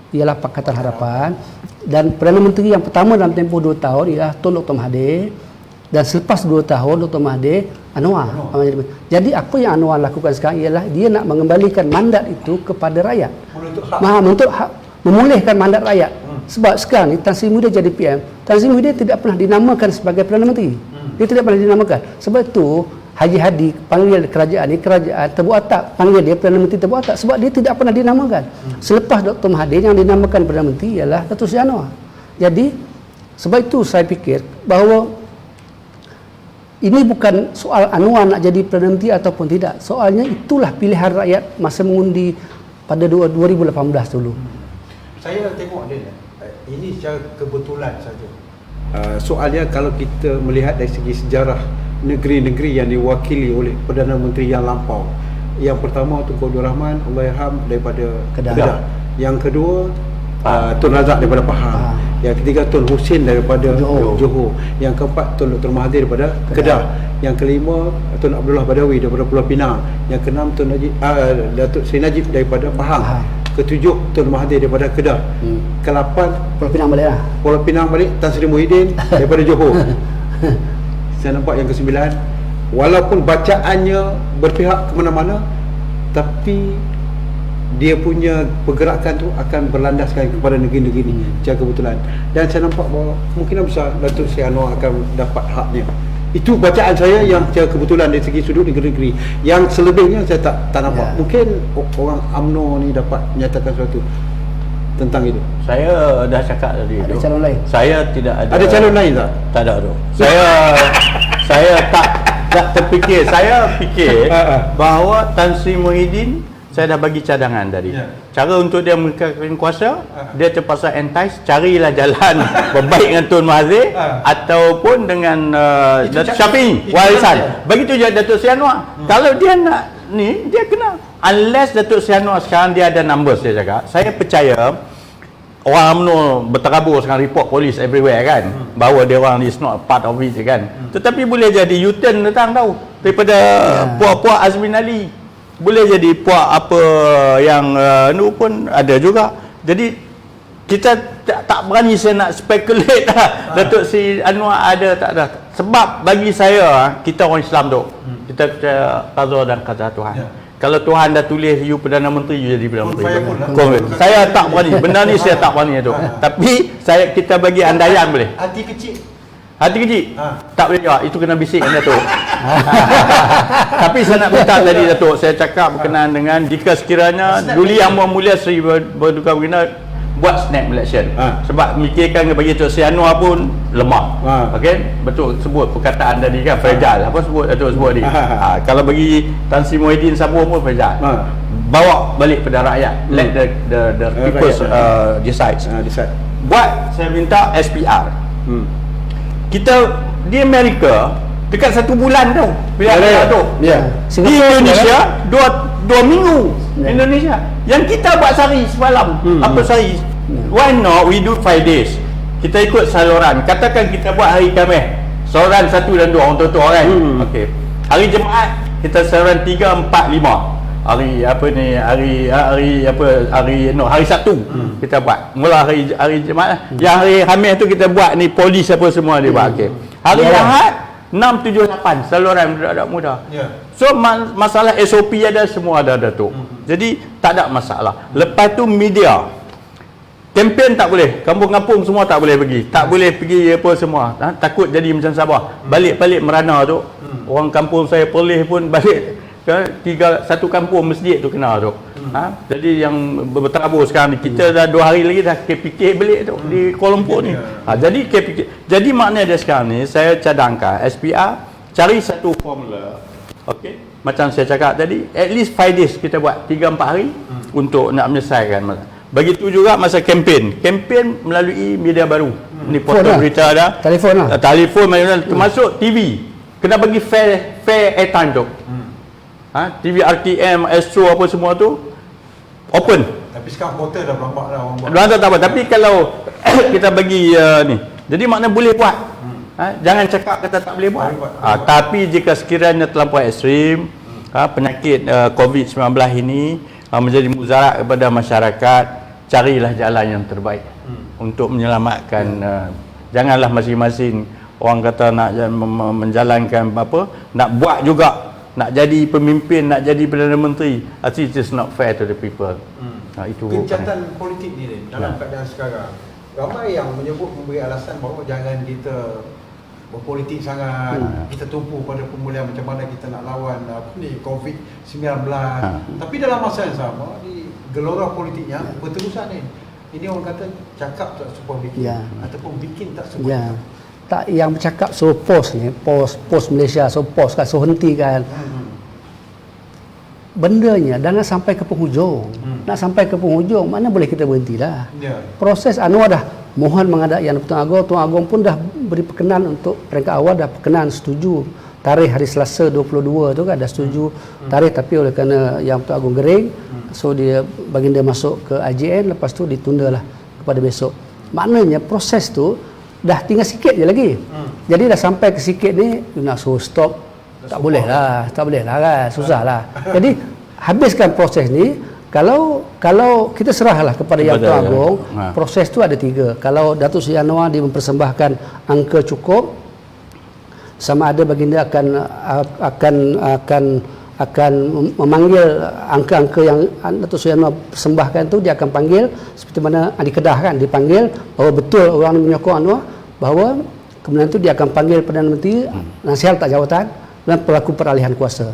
ialah Pakatan Harapan, dan Perdana Menteri yang pertama dalam tempoh 2 tahun ialah Tun Dr. Mahathir, dan selepas 2 tahun Dr. Mahathir, Anwar. Jadi apa yang Anwar lakukan sekarang ialah dia nak mengembalikan mandat itu kepada rakyat, untuk memulihkan mandat rakyat. Sebab sekarang ni Tan Sri Muhyiddin jadi PM, Tan Sri Muhyiddin tidak pernah dinamakan sebagai Perdana Menteri. Dia tidak pernah dinamakan. Sebab itu Haji Hadi panggil kerajaan terbuat tak, panggil dia Perdana Menteri terbuat tak, sebab dia tidak pernah dinamakan. Selepas Dr. Mahathir yang dinamakan Perdana Menteri ialah Datuk Seri Anwar. Jadi sebab itu saya fikir bahawa ini bukan soal Anwar nak jadi Perdana Menteri ataupun tidak. Soalnya itulah pilihan rakyat masa mengundi pada 2018 dulu. Saya tengok dia ini secara kebetulan saja. Soalnya kalau kita melihat dari segi sejarah negeri-negeri yang diwakili oleh Perdana Menteri yang lampau. Yang pertama Tunku Abdul Rahman, Allahyarham daripada Kedah. Yang kedua Tun Razak daripada Pahang. Yang ketiga Tun Hussein daripada Johor. Yang keempat Tun Dr. Mahathir daripada Kedah. Yang kelima Tun Abdullah Badawi daripada Pulau Pinang. Yang keenam Datuk Seri Najib daripada Pahang. Ketujuh Tun Mahathir daripada Kedah. Kelapan Pulau Pinang balik lah. Pulau Pinang balik Tan Sri Muhyiddin daripada Johor. Saya nampak yang kesembilan, walaupun bacaannya berpihak ke mana-mana, tapi dia punya pergerakan tu akan berlandaskan kepada negeri-negeri ini secara kebetulan. Dan saya nampak bahawa kemungkinan besar Datuk Seri Anwar akan dapat haknya. Itu bacaan saya yang secara kebetulan dari segi sudut negeri-negeri. Yang selebihnya saya tak nampak. Mungkin orang UMNO ni dapat menyatakan sesuatu tentang itu. Saya dah cakap tadi. Ada calon lain? Saya tidak ada. Ada calon lain tak? Tak ada tu. Saya tak terfikir. Saya fikir bahawa Tan Sri Muhyiddin saya dah bagi cadangan tadi. Cara untuk dia mengekalkan kuasa, dia terpaksa entice, carilah jalan berbaik dengan Tun Mahathir ataupun dengan Datuk Syafiee warisan. Begitu juga Datuk Seri Anwar. Kalau dia nak ni, dia kena. Unless Datuk Seri Anwar sekarang dia ada numbers, dia cakap. Saya percaya orang UMNO berterabur sekarang, report polis everywhere kan, bahawa dia orang is not part of it kan. Tetapi boleh jadi U-turn datang tahu daripada puak-puak Azmin Ali, boleh jadi puak apa yang nu pun ada juga. Jadi kita tak berani saya nak speculate lah Datuk Seri Anwar ada tak ada. Sebab bagi saya kita orang Islam tu, kita percaya qada dan qadar Tuhan. Kalau Tuhan dah tulis you Perdana Menteri, you jadi Perdana Menteri. Saya tak berani, benda ni saya tak berani tu. Tapi kita bagi andaian boleh. Hati kecil. Hati kecil? Tak boleh jawab, itu kena bisik dengan Datuk. Tapi saya nak minta tadi Datuk, saya cakap berkenaan dengan jika sekiranya Duli Yang Mulia Seri Berduka Baginda buat snap election. Sebab mikirkan bagi Datuk Seri Anwar pun lemah. Okey, betul sebut perkataan tadi kan, fragile. Apa sebut Datuk sebut tadi? Kalau bagi Tan Sri Muhyiddin Sabur pun fragile. Bawa balik pada rakyat. Let the people decide. Buat saya minta SPR. Kita di Amerika dekat 1 bulan tu pilihan tu. Di Indonesia 2 minggu. Indonesia. Yang kita buat sehari semalam. Apa sehari? Why not we do 5 days? Kita ikut saluran. Katakan kita buat hari Khamis, saluran 1 dan 2 untuk kan. Okey. Hari Jumaat kita saluran 3, 4, 5. Hari apa ni, hari Sabtu kita buat. Mula hari Jumaat. Yang hari Khamis tu kita buat ni polis apa semua dia buat. Okey. Hari Ahad 6, 7, 8 saluran budak-budak muda. So masalah SOP ada, semua ada tu. Jadi tak ada masalah. Lepas tu media, kempen tak boleh, kampung-kampung semua tak boleh pergi, tak boleh pergi apa semua. Takut jadi macam Sabah, balik-balik merana tu. Orang kampung saya Perlis pun balik ke satu kampung masjid tu kena tu. Jadi yang berterabur sekarang ni, kita dah 2 hari lagi dah KPK balik tu di Kuala Lumpur ni. Jadi KPK, jadi maknanya dia sekarang ni saya cadangkan SPR cari satu formula. Okey, macam saya cakap tadi, at least 5 days kita buat 3-4 hari untuk nak menyelesaikan masalah. Begitu juga masa kempen melalui media baru. Ni portal berita ada, telefon termasuk TV. Kena bagi fair airtime tu. TV RTM, Astro apa semua tu open. Tapi sekarang portal dah berambak dah orang buat. Dah tak apa, tapi kalau kita bagi ni, jadi makna boleh buat. Jangan cakap kata tak boleh buat. Tapi jika sekiranya terlampau ekstrim, penyakit COVID-19 ini menjadi mudarat kepada masyarakat, carilah jalan yang terbaik untuk menyelamatkan. Janganlah masing-masing orang kata nak menjalankan apa, nak buat juga, nak jadi pemimpin, nak jadi Perdana Menteri. It is not fair to the people. Itu kencatan politik ni dalam keadaan sekarang, ramai yang memberi alasan bahawa jangan kita berpolitik sangat. Kita tumpu pada pemulihan macam mana kita nak lawan COVID-19. Tapi dalam masa yang sama di gelora politiknya berterusan ni. Ini orang kata cakap tak serupa bikin ataupun bikin tak serupa. Tak, yang bercakap suruh pos ni, pos Malaysia, suruh pos kan, suruh hentikan. Bendanya jangan sampai ke penghujung. Nak sampai ke penghujung, mana boleh kita berhenti dah. Proses Anwar dah mohon menghadap Yang Tuan Agong pun dah beri perkenan untuk peringkat awal, dah perkenan setuju tarikh hari Selasa 22 tu kan, dah setuju tarikh, tapi oleh kerana Yang Tuan Agong gering, so dia baginda masuk ke IJN, lepas tu ditundalah kepada besok. Maknanya proses tu dah tinggal sikit je lagi. Jadi dah sampai ke sikit ni, nak suruh stop, tak boleh lah kan, susah lah. Jadi habiskan proses ni. Kalau kita serahlah kepada Yang Tuan Agong, proses tu ada 3. Kalau Datuk Seri Anwar dia mempersembahkan angka cukup, sama ada baginda akan memanggil angka-angka yang Datuk Seri Anwar persembahkan tu, dia akan panggil seperti mana di Kedah kan, dipanggil bahawa betul orang ni menyokong Anwar, bahawa kemudian tu dia akan panggil Perdana Menteri, nasihat letak jawatan dan pelaku peralihan kuasa.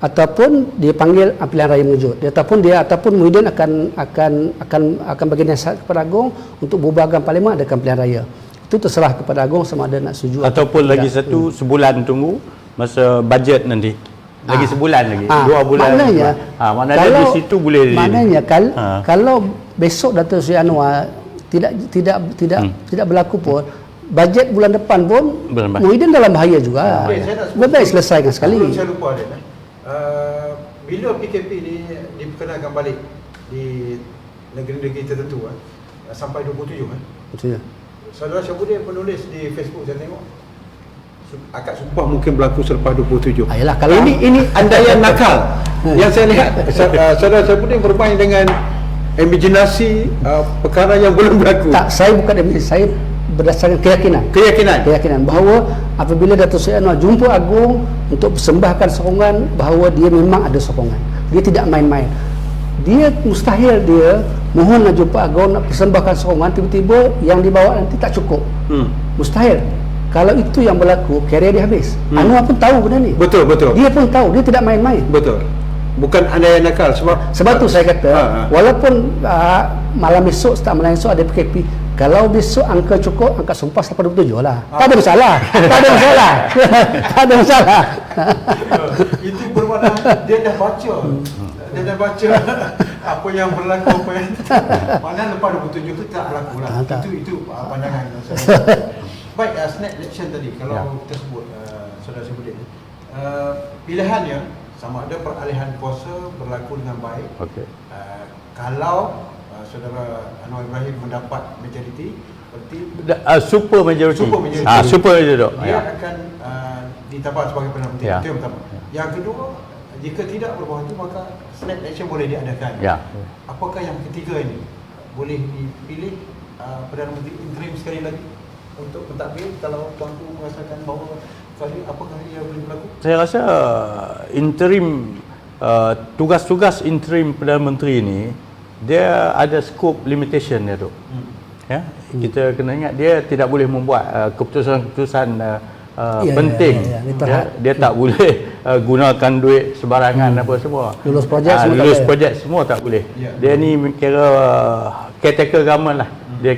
Ataupun dia panggil pilihan raya mengejut. Ataupun Muhyiddin akan bagi nasihat kepada Agong untuk bubarkan parlimen, adakan pilihan raya. Itu terserah kepada Agong sama ada nak setuju ataupun lagi satu sebulan tunggu masa bajet nanti. Lagi sebulan lagi. 2 bulan. Maknanya di situ boleh. Maknanya kalau besok Datuk Seri Anwar tidak berlaku pun, bajet bulan depan pun Muhyiddin dalam bahaya juga. Betul, selesaikan sekali. Saya lupa bila PKP ni diperkenalkan balik di negeri-negeri tertentu sampai 27 Betul. Saudara Syabudin penulis di Facebook, saya tengok akad sumpah mungkin berlaku selepas 27. Ayolah, kalau ini andaian nakal yang saya lihat. Saudara Syabudin bermain dengan imajinasi perkara yang belum berlaku. Tak, saya bukan imajinasi, saya berdasarkan keyakinan bahawa apabila Datuk Seri Anwar jumpa Agong untuk persembahkan sokongan, bahawa dia memang ada sokongan, dia tidak main-main. Dia mustahil dia mohon nak jumpa Agong, nak persembahkan sokongan, tiba-tiba yang dibawa nanti tak cukup. Mustahil. Kalau itu yang berlaku, karier dia habis. Anwar pun tahu benda ni. Betul. Dia pun tahu, dia tidak main-main. Betul. Bukan andaian nakal. Sebab tu saya kata, walaupun malam esok, start malam esok ada PKP, kalau besok angka cukup, angka sumpah 87 lah. Tak ada masalah. Tak ada masalah. Itu bermakna dia dah baca. Apa yang berlaku, maknanya lepas 27 tu tak berlaku lah. Itu pandangan saya. Baik, snap election tadi, kalau kita sebut Saudara Syabudin, pilihannya sama ada peralihan kuasa berlaku dengan baik. Kalau Saudara Anwar Ibrahim mendapat majoriti, berarti super majority. Dia akan ditabak sebagai Perdana Menteri. Itu yang pertama. Yang kedua, jika tidak berbuah itu, maka snap election boleh diadakan. Apakah yang ketiga ini boleh dipilih Perdana Menteri interim sekali lagi untuk pentadbir kalau tuanku merasakan bahawa apakah ia boleh berlaku? Saya rasa interim tugas-tugas interim Perdana Menteri ini dia ada scope limitation dia tu. Kita kena ingat dia tidak boleh membuat keputusan-keputusan penting. Dia tak boleh gunakan duit sebarangan apa semua. Lulus projek semua tak boleh. Dia ni kira caretaker government lah. Dia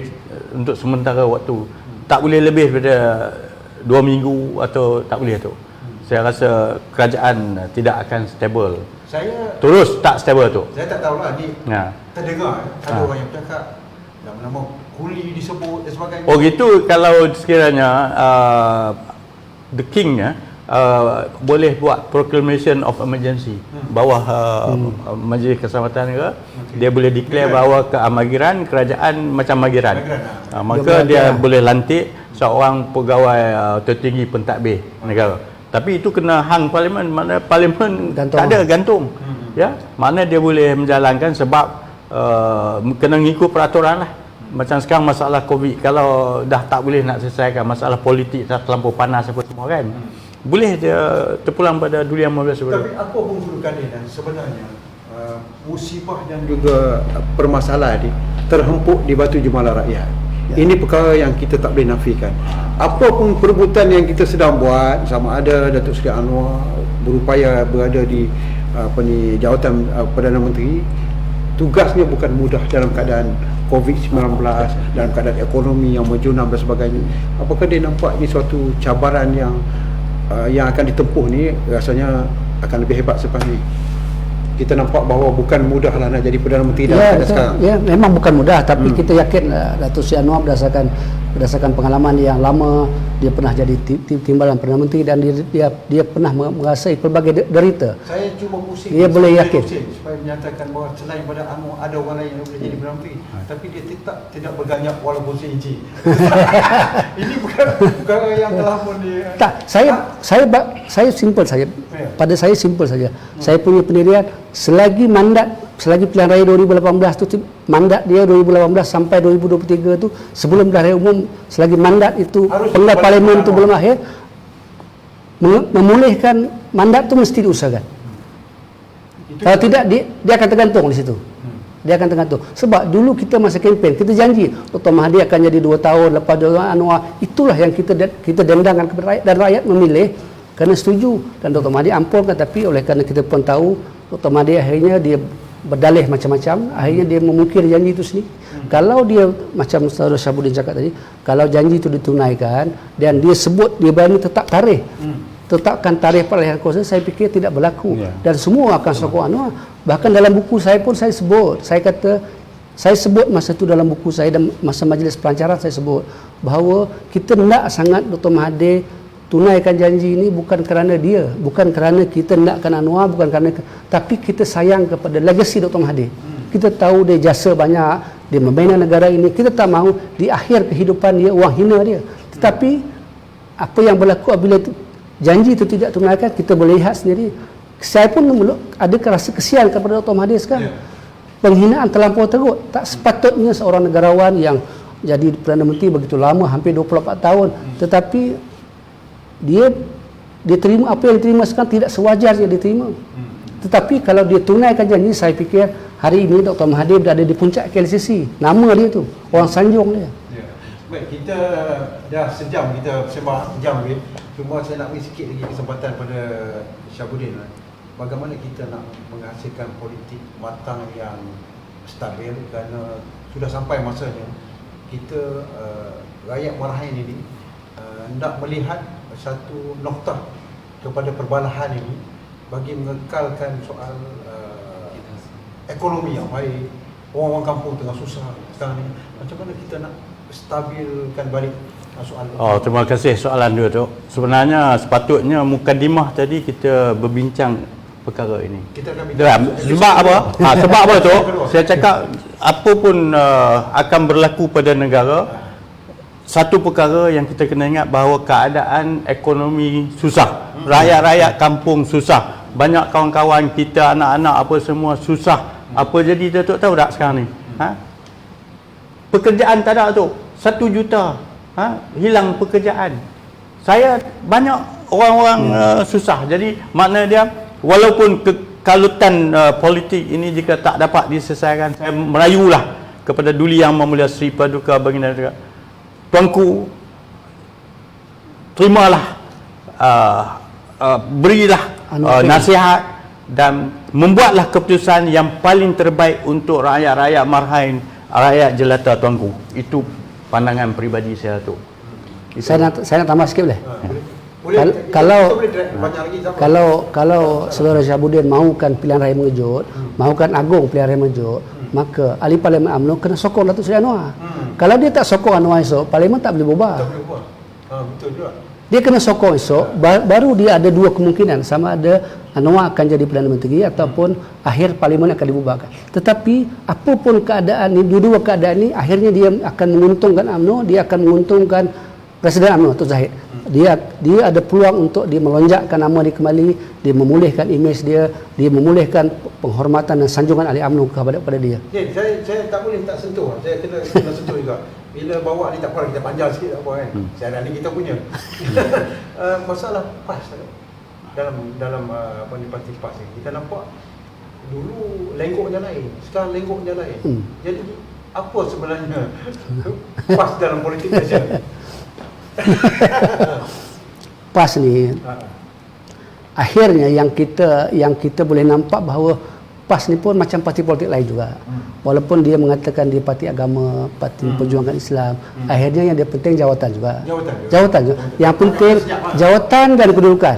untuk sementara waktu. Tak boleh lebih daripada 2 minggu atau tak boleh tu. Saya rasa kerajaan tidak akan stable. Terus tak stable tu. Saya tak tahulah ni. Terdengar ada orang yang bercakap nama-nama kuli disebut dan sebagainya. Oh gitu, kalau sekiranya the king boleh buat proclamation of emergency bawah Majlis Keselamatan Negara, dia boleh declare bahawa keamagiran kerajaan macam magiran. Maka dia boleh lantik seorang pegawai tertinggi pentadbir negara. Tapi itu kena hang parlimen, mana parlimen tak ada gantung. Mana dia boleh menjalankan sebab kena mengikut peraturan lah. Macam sekarang masalah COVID, kalau dah tak boleh nak selesaikan masalah politik, tak terlampau panas apa semua kan, boleh dia terpulang pada Duli 15 sebelum. Tapi apa penghulukan ini dan sebenarnya musibah dan juga permasalahan ini terhempuk di Batu Jemalah Rakyat. Ini perkara yang kita tak boleh nafikan. Apa pun perebutan yang kita sedang buat, sama ada Datuk Seri Anwar berupaya berada di jawatan Perdana Menteri, tugasnya bukan mudah dalam keadaan COVID-19, dalam keadaan ekonomi yang menjunam dan sebagainya. Apakah dia nampak ini suatu cabaran yang akan ditempuh ni rasanya akan lebih hebat selepas ni? Kita nampak bahawa bukan mudah lah nak jadi Perdana Menteri dalam keadaan sekarang. Ya, memang bukan mudah, tapi kita yakin Datuk Seri Anwar berdasarkan pengalaman yang lama, dia pernah jadi timbalan Perdana Menteri dan dia pernah menguasai pelbagai derita. Saya cuba pusing. Dia boleh yakin supaya menyatakan bahawa selain pada Anwar ada orang lain yang boleh jadi Perdana Menteri, tapi dia tidak berganyak walaupun seinci. Ini bukan perkara yang telah pun dia. Tak, saya simple saja. Pada saya simple saja. Saya punya pendirian selagi pilihan raya 2018 tu, mandat dia 2018 sampai 2023 tu, sebelum pilihan raya umum, selagi mandat itu penggal parlimen itu belum akhir, memulihkan mandat tu mesti diusahakan. Kalau tidak, dia akan tergantung di situ. Dia akan tergantung. Sebab dulu kita masa kempen, kita janji Dr. Mahathir akan jadi 2 tahun, lepas Dr. Anwar. Itulah yang kita dendangkan kepada rakyat, dan rakyat memilih kerana setuju, dan Dr. Mahathir ampunkan. Tapi oleh kerana kita pun tahu Dr. Mahathir akhirnya dia berdalih macam-macam, akhirnya dia memungkir janji itu sendiri. Kalau dia, macam Saudara Syabuddin cakap tadi, kalau janji itu ditunaikan dan dia sebut, dia berani tetapkan tarikh perolehan kuasa, saya fikir tidak berlaku. Dan semua akan sokong Anwar. Bahkan dalam buku saya pun saya sebut, saya sebut masa itu dalam buku saya, dan masa majlis pelancaran saya sebut bahawa kita nak sangat Dr. Mahathir tunaikan janji ini, bukan kerana dia, bukan kerana kita nakkan Anwar, bukan kerana, tapi kita sayang kepada legasi Dr. Mahathir. Kita tahu dia jasa banyak, dia membina negara ini. Kita tak mahu di akhir kehidupan dia wang hina dia. Tetapi apa yang berlaku apabila janji itu tidak tunaikan, kita boleh lihat sendiri. Saya pun ada rasa kesian kepada Dr. Mahathir sekarang. Penghinaan terlampau teruk. Tak sepatutnya seorang negarawan yang jadi Perdana Menteri begitu lama, hampir 24 tahun, tetapi dia terima apa yang diterima sekarang tidak sewajarnya diterima. Tetapi kalau dia tunaikan janji, saya fikir hari ini Dr. Mahathir berada di puncak KLCC. Nama dia tu, orang sanjung dia. Ya. Baik, kita dah sejam kita sembang, sejam lebih. Cuma saya nak beri sikit lagi kesempatan pada Syabuddin. Bagaimana kita nak menghasilkan politik matang yang stabil, kerana sudah sampai masanya kita rakyat Marahin ini hendak melihat satu noktah kepada perbalahan ini bagi mengekalkan soal ekonomi yang baik. Orang-orang kampung tengah susah sekarang ni. Macam mana kita nak stabilkan balik soal itu? Terima kasih soalan dia tu. Sebenarnya sepatutnya mukadimah tadi kita berbincang perkara ini. Kita akan bincang sebab apa? Sebab apa tu? Saya cakap apa pun akan berlaku pada negara, satu perkara yang kita kena ingat bahawa keadaan ekonomi susah. Rakyat-rakyat kampung susah. Banyak kawan-kawan kita, anak-anak apa semua susah. Apa jadi Datuk tahu tak sekarang ni? Pekerjaan tak ada tu. 1 juta hilang pekerjaan. Saya banyak orang-orang susah. Jadi makna dia, walaupun kekalutan politik ini jika tak dapat diselesaikan, saya merayulah kepada Duli Yang Mulia Sri Paduka Baginda Negara, Tuanku, terimalah, berilah nasihat dan membuatlah keputusan yang paling terbaik untuk rakyat-rakyat Marahin, rakyat jelata Tuanku. Itu pandangan peribadi saya tu. Saya nak tambah sikit boleh? Boleh. Kalau Saudara Syabuddin mahukan pilihan raya mengejut, mahukan Agong pilihan raya mengejut, maka ahli Parlimen UMNO kena sokong Datuk Seri Anwar. Kalau dia tak sokong Anwar esok, Parlimen tak boleh bubar. Betul juga. Dia kena sokong esok, baru dia ada 2 kemungkinan, sama ada Anwar akan jadi Perdana Menteri ataupun akhir Parlimen akan dibubarkan. Tetapi apapun keadaan ini, dua-dua keadaan ini, akhirnya dia akan menguntungkan UMNO, dia akan menguntungkan Presiden UMNO Tun Zahid. Dia ada peluang untuk dia melonjakkan nama dia kembali, dia memulihkan imej dia memulihkan penghormatan dan sanjungan ahli UMNO kepada dia. Saya tak boleh tak sentuh. Saya kena sentuh juga. Bila bawa ni tak apa, kita panjang sikit tak apa kan. Saya ni kita punya. Masalah PAS dalam apa ni, parti PAS ni. Kita nampak dulu lenggoknya lain, sekarang lenggoknya lain. Jadi apa sebenarnya PAS dalam politik Malaysia? PAS ni akhirnya yang kita boleh nampak bahawa PAS ni pun macam parti politik lain juga. Walaupun dia mengatakan dia parti agama, parti perjuangan Islam, akhirnya yang dia penting jawatan juga. Jawatan juga. Yang penting jawatan dan kedudukan.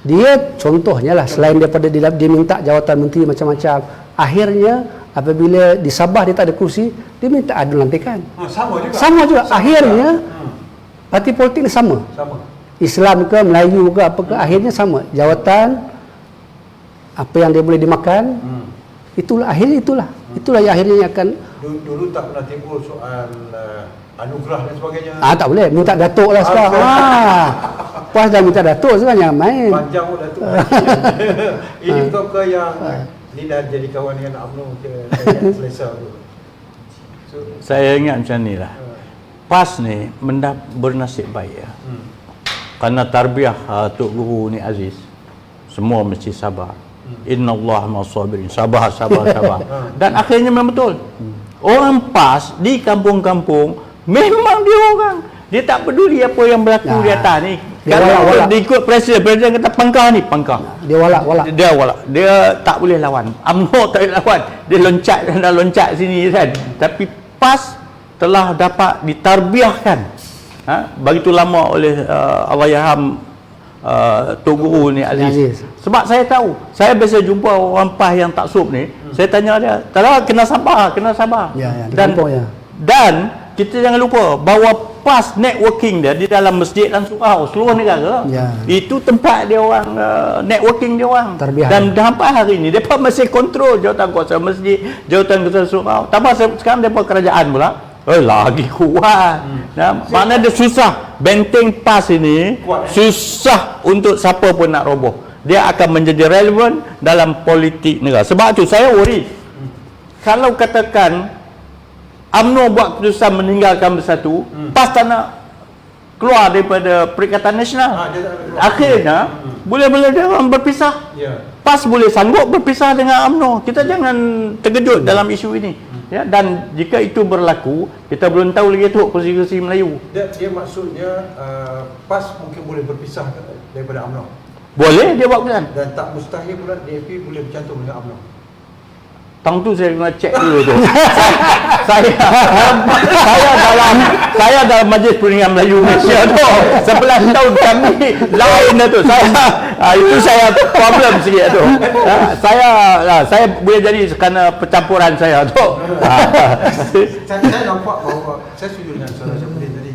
Dia contohnya lah, selain daripada dia minta jawatan menteri macam-macam, akhirnya apabila di Sabah dia tak ada kursi, dia minta ada lantikan. Sama juga. Akhirnya parti politik ni sama. Islam ke Melayu ke apa ke, akhirnya sama. Jawatan, apa yang dia boleh dimakan, itulah akhirnya itulah yang akhirnya akan. Dulu tak pernah timbul soal anugerah dan sebagainya. Tak boleh, minta datuk lah sekarang. PAS dah minta datuk sekarang, jangan main. Panjang pun datuk. Ini bukan yang ni dah jadi kawan dengan UMNO ke selesa tu. Saya ingat macam ni lah. PAS ni bernasib baik ya. Kerana tarbiyah Tok Guru ni Aziz, semua mesti sabar. Innallaha ma'as-sabirin. Sabar. Dan akhirnya memang betul. Orang PAS di kampung-kampung memang dia orang. Dia tak peduli apa yang berlaku di atas ni. Kalau dia ikut presiden kata pangkah ni, pangkah. Dia walak. Dia tak boleh lawan. UMNO tak boleh lawan. Dia loncat sini kan. Tapi PAS telah dapat ditarbiahkan begitu lama oleh Allahyarham Tok Guru ni Aziz. Sebab saya tahu, saya biasa jumpa orang PAS yang taksub ni, saya tanya dia, "Kalau kena sabar." Dan kita jangan lupa bahawa PAS networking dia di dalam masjid dan surau seluruh negara. Itu tempat dia orang networking dia orang. Dan sampai hari ni depa masih kontrol jawatan kuasa masjid, jawatan kuasa surau. Tambah sekarang depa kerajaan pula. Lagi kuat. Makna dia susah. Benteng PAS ini susah untuk siapa pun nak roboh. Dia akan menjadi relevan dalam politik negara. Sebab tu saya worry. Kalau katakan UMNO buat keputusan meninggalkan Bersatu, PAS tak nak keluar daripada Perikatan Nasional. Akhirnya boleh-boleh dia orang berpisah. PAS boleh sanggup berpisah dengan UMNO. Kita jangan terkejut dalam isu ini. Ya, dan jika itu berlaku, kita belum tahu lagi tu kursi-kursi Melayu. Dia maksudnya PAS mungkin boleh berpisah daripada UMNO. Boleh dia buat keputusan. Dan tak mustahil pula DAP boleh bercantum dengan UMNO. Tang tu saya kena cek dulu tu. saya dalam Majlis Perundingan Melayu Malaysia tu 11 tahun kami lain tu. Itu saya problem sikit tu. Saya boleh jadi kerana percampuran saya tu. Saya nampak bahawa saya setuju dengan saudara Syafruddin tadi.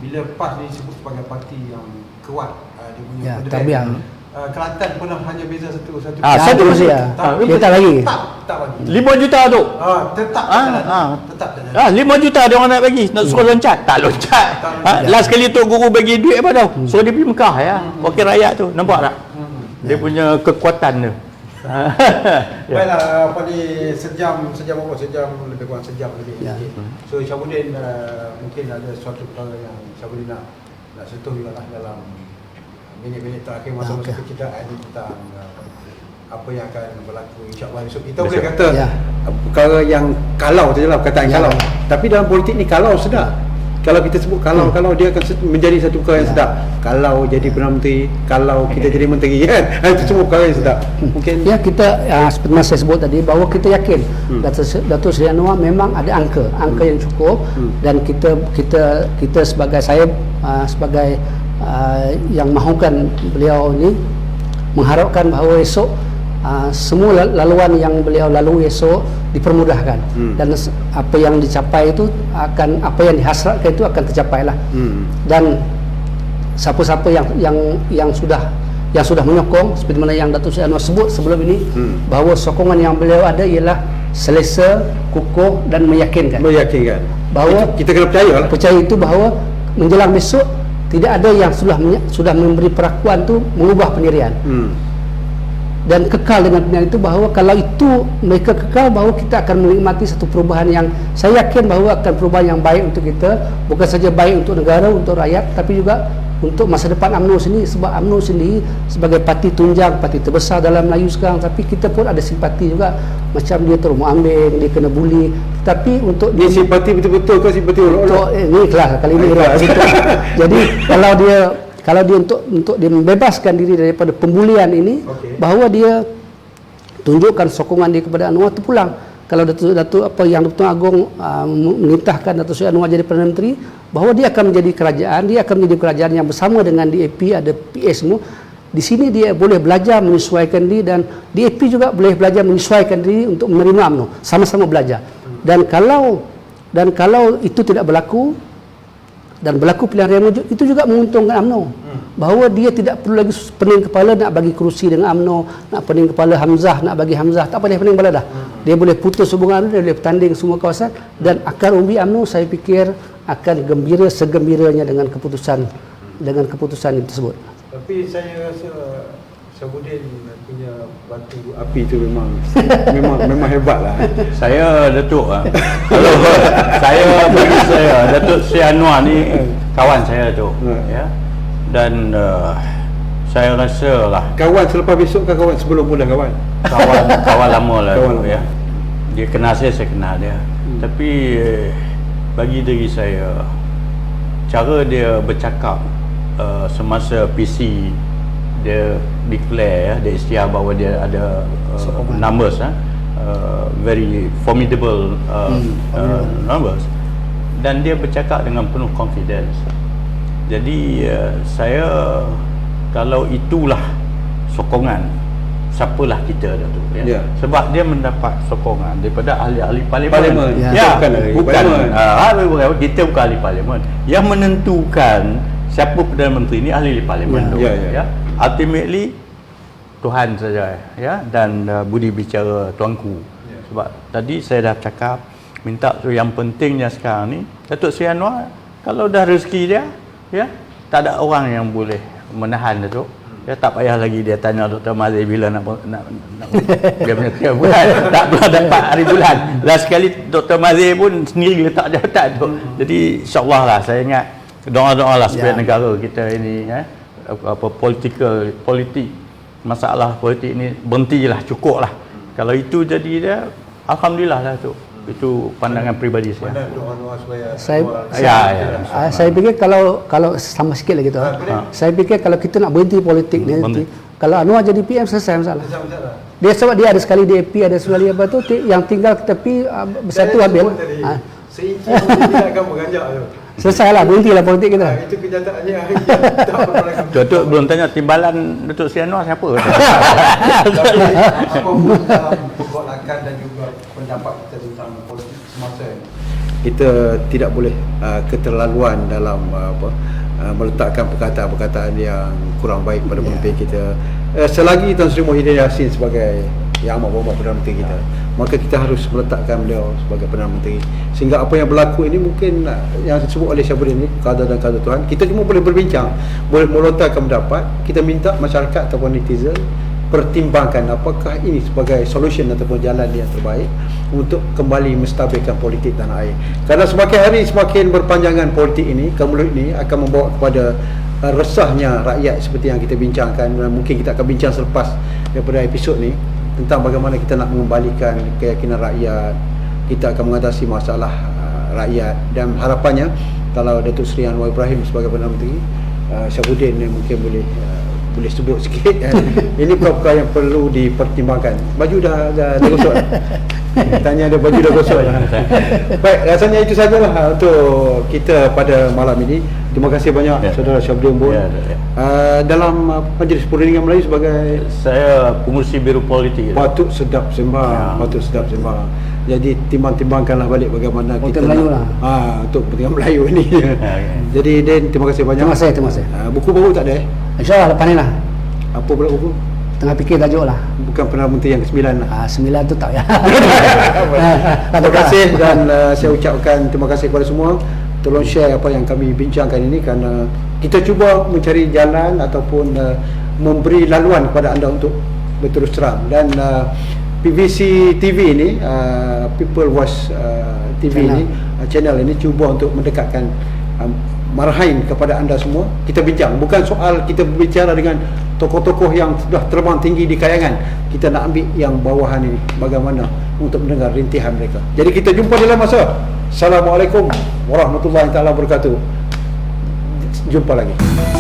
Bila PAS ni disebut sebagai parti yang kuat, dia punya tarbiyah. Kelantan pernah hanya beza satu satu kursi ya. Dia tak lagi. Tak bagi. 5 juta tu. Tetap. Tetap. 5 juta dia orang nak bagi. Nak suruh loncat. Tak loncat. Last kali Tok Guru bagi duit apa tau? Suruh dia pergi Mekah ya. Wakil rakyat tu. Nampak tak? Dia punya kekuatan tu. Baiklah, apa ni sejam lebih kurang sejam lebih. So Syafruddin mungkin ada suatu perkara yang Syafruddin nak sentuh juga lah dalam minit-minit terakhir masa-masa kecederaan ini tentang apa yang akan berlaku insya-Allah esok. Kita boleh kata perkara yang kalau sajalah perkataan kalau. Tapi dalam politik ni kalau sedap. Kalau kita sebut kalau dia akan menjadi satu perkara yang sedap. Kalau jadi Perdana Menteri, kalau kita jadi menteri kan. Itu semua perkara yang sedap. Mungkin kita seperti yang saya sebut tadi bahawa kita yakin Datuk Seri Anwar memang ada angka yang cukup dan kita sebagai saya sebagai yang mahukan beliau ni mengharapkan bahawa esok semua laluan yang beliau lalui esok dipermudahkan dan apa yang dicapai itu akan apa yang dihasratkan itu akan tercapai lah. Dan siapa-siapa yang sudah menyokong seperti mana yang Datuk Seri Anwar sebut sebelum ini bahawa sokongan yang beliau ada ialah selesa, kukuh dan meyakinkan bahawa kita kena percaya itu bahawa menjelang besok tidak ada yang sudah memberi perakuan tu mengubah pendirian. dan kekal dengan pilihan itu, bahawa kalau itu mereka kekal, bahawa kita akan menikmati satu perubahan yang saya yakin bahawa akan perubahan yang baik untuk kita, bukan saja baik untuk negara, untuk rakyat, tapi juga untuk masa depan UMNO sendiri. Sebab UMNO sendiri sebagai parti tunjang, parti terbesar dalam Melayu sekarang, tapi kita pun ada simpati juga, macam dia terus ambing, dia kena bully, tapi untuk Ni simpati betul-betul ke simpati untuk ini ikhlas kali ini ikhlas. Jadi kalau dia untuk dia membebaskan diri daripada pembulian ini, bahawa dia tunjukkan sokongan dia kepada Anwar tu pulang. Kalau Datuk apa yang Datuk Agong menitahkan Datuk Seri Anwar jadi Perdana Menteri, bahawa dia akan menjadi kerajaan, dia akan menjadi kerajaan yang bersama dengan DAP, ada PS semua. Di sini dia boleh belajar menyesuaikan diri, dan DAP juga boleh belajar menyesuaikan diri untuk menerima UMNO, sama-sama belajar. Dan kalau itu tidak berlaku, dan berlaku pilihan raya wujud, itu juga menguntungkan UMNO. Bahawa dia tidak perlu lagi pening kepala nak bagi kerusi dengan UMNO, nak pening kepala Hamzah, nak bagi Hamzah, tak payah pening kepala dah. Dia boleh putus hubungan, dia boleh bertanding semua kawasan, dan akar umbi UMNO saya fikir akan gembira segembiranya dengan keputusan itu tersebut. Tapi saya rasa Syahbudin punya batu api tu memang hebatlah. Saya Datuk kalau bagi saya Datuk Seri Anwar ni kawan saya tu, ya. Dan saya rasa lah Kawan selepas besok ke kawan sebelum mula kawan? kawan lama lah Kawan tu, lama. ya. Dia kenal saya kenal dia. Tapi bagi diri saya, cara dia bercakap semasa PC dia declare, dia istiar bahawa dia ada numbers, very formidable numbers, dan dia bercakap dengan penuh confidence. Jadi saya, kalau itulah sokongan, siapalah kita tu, ya? Sebab dia mendapat sokongan daripada ahli-ahli parlimen. Ya, bukan kita bukan ahli parlimen. Yang menentukan siapa Perdana Menteri ni ahli parlimen tu, ya. Ultimately Tuhan saja, ya, dan budi bicara tuanku. Sebab tadi saya dah cakap, minta tu yang pentingnya sekarang ni Datuk Seri Anwar, kalau dah rezeki dia, ya, tak ada orang yang boleh menahan Datuk. Ya, tak payah lagi dia tanya Dr. Mazir bila nak dia punya tiap bulan, tak pernah dapat hari bulan. Last sekali Dr. Mazir pun sendiri letak jabatan tu. Jadi insya-Allah lah, saya ingat doa-doa lah supaya negara kita ini, politik, masalah politik ni berhentilah, cukup lah. Kalau itu jadi dia, alhamdulillah lah tu. Itu pandangan peribadi saya. Saya fikir kalau sama sikit lagi tu. Saya fikir kalau kita nak berhenti politik ni, kalau Anwar jadi PM selesai masalah. Dia sebab dia ada sekali DAP, ada sekali apa tu, yang tinggal tepi bersatu ambil. Seinci tidak akan berganjak tu. Selesailah, berhentilah politik kita. Itu kenyataannya hari ini. Datuk belum tanya timbalan Datuk Seri Anwar siapa? Tapi apapun dalam pergolakan dan juga pendapat kita tentang politik semasa ini, kita tidak boleh keterlaluan dalam meletakkan perkataan-perkataan yang kurang baik pada pemimpin kita. Selagi Tan Sri Muhyiddin Yassin sebagai Yang Amat Berhormat Perdana Menteri kita, maka kita harus meletakkan beliau sebagai Perdana Menteri, sehingga apa yang berlaku ini mungkin yang disebut oleh Syahbudin ini qada dan qada Tuhan. Kita cuma boleh berbincang, boleh melontarkan pendapat. Kita minta masyarakat ataupun netizen pertimbangkan apakah ini sebagai solution ataupun jalan yang terbaik untuk kembali menstabilkan politik tanah air. Kerana semakin hari semakin berpanjangan politik ini, kemulut ini akan membawa kepada resahnya rakyat seperti yang kita bincangkan, dan mungkin kita akan bincang selepas daripada episod ni tentang bagaimana kita nak mengembalikan keyakinan rakyat, kita akan mengatasi masalah rakyat. Dan harapannya kalau Datuk Seri Anwar Ibrahim sebagai Perdana Menteri, Syahbudin mungkin boleh sebut sikit. Ini perkara yang perlu dipertimbangkan. Baju dah gosok. Tanya dia baju dah gosok. Baik, rasanya itu sajalah untuk kita pada malam ini. Terima kasih banyak Saudara Syahbudin Bun. Dalam Majlis Perundingan Melayu sebagai saya pengurusi Biro Politik. Patut sedap sembang, patut sedap sembang. Jadi timbang-timbangkanlah balik bagaimana kita Melayu lah. untuk kepentingan Melayu ni. Jadi Den, terima kasih banyak. Terima kasih. Buku baru tak ada? InsyaAllah lepas ni lah. Apa pula buku? Tengah fikir tajuk lah. Bukan Perdana Menteri yang ke-9 lah. 9 tu tak ya. Terima kasih, dan saya ucapkan terima kasih kepada semua. Tolong share apa yang kami bincangkan ini, kerana kita cuba mencari jalan ataupun memberi laluan kepada anda untuk berterus terang. Dan PVC TV ini, People Watch TV Channel. ini, channel ini cuba untuk mendekatkan marahin kepada anda semua. Kita bincang, bukan soal kita berbicara dengan tokoh-tokoh yang sudah terbang tinggi di kayangan. Kita nak ambil yang bawahan ini, bagaimana untuk mendengar rintihan mereka. Jadi kita jumpa dalam masa. Assalamualaikum warahmatullahi taala wabarakatuh. Jumpa lagi.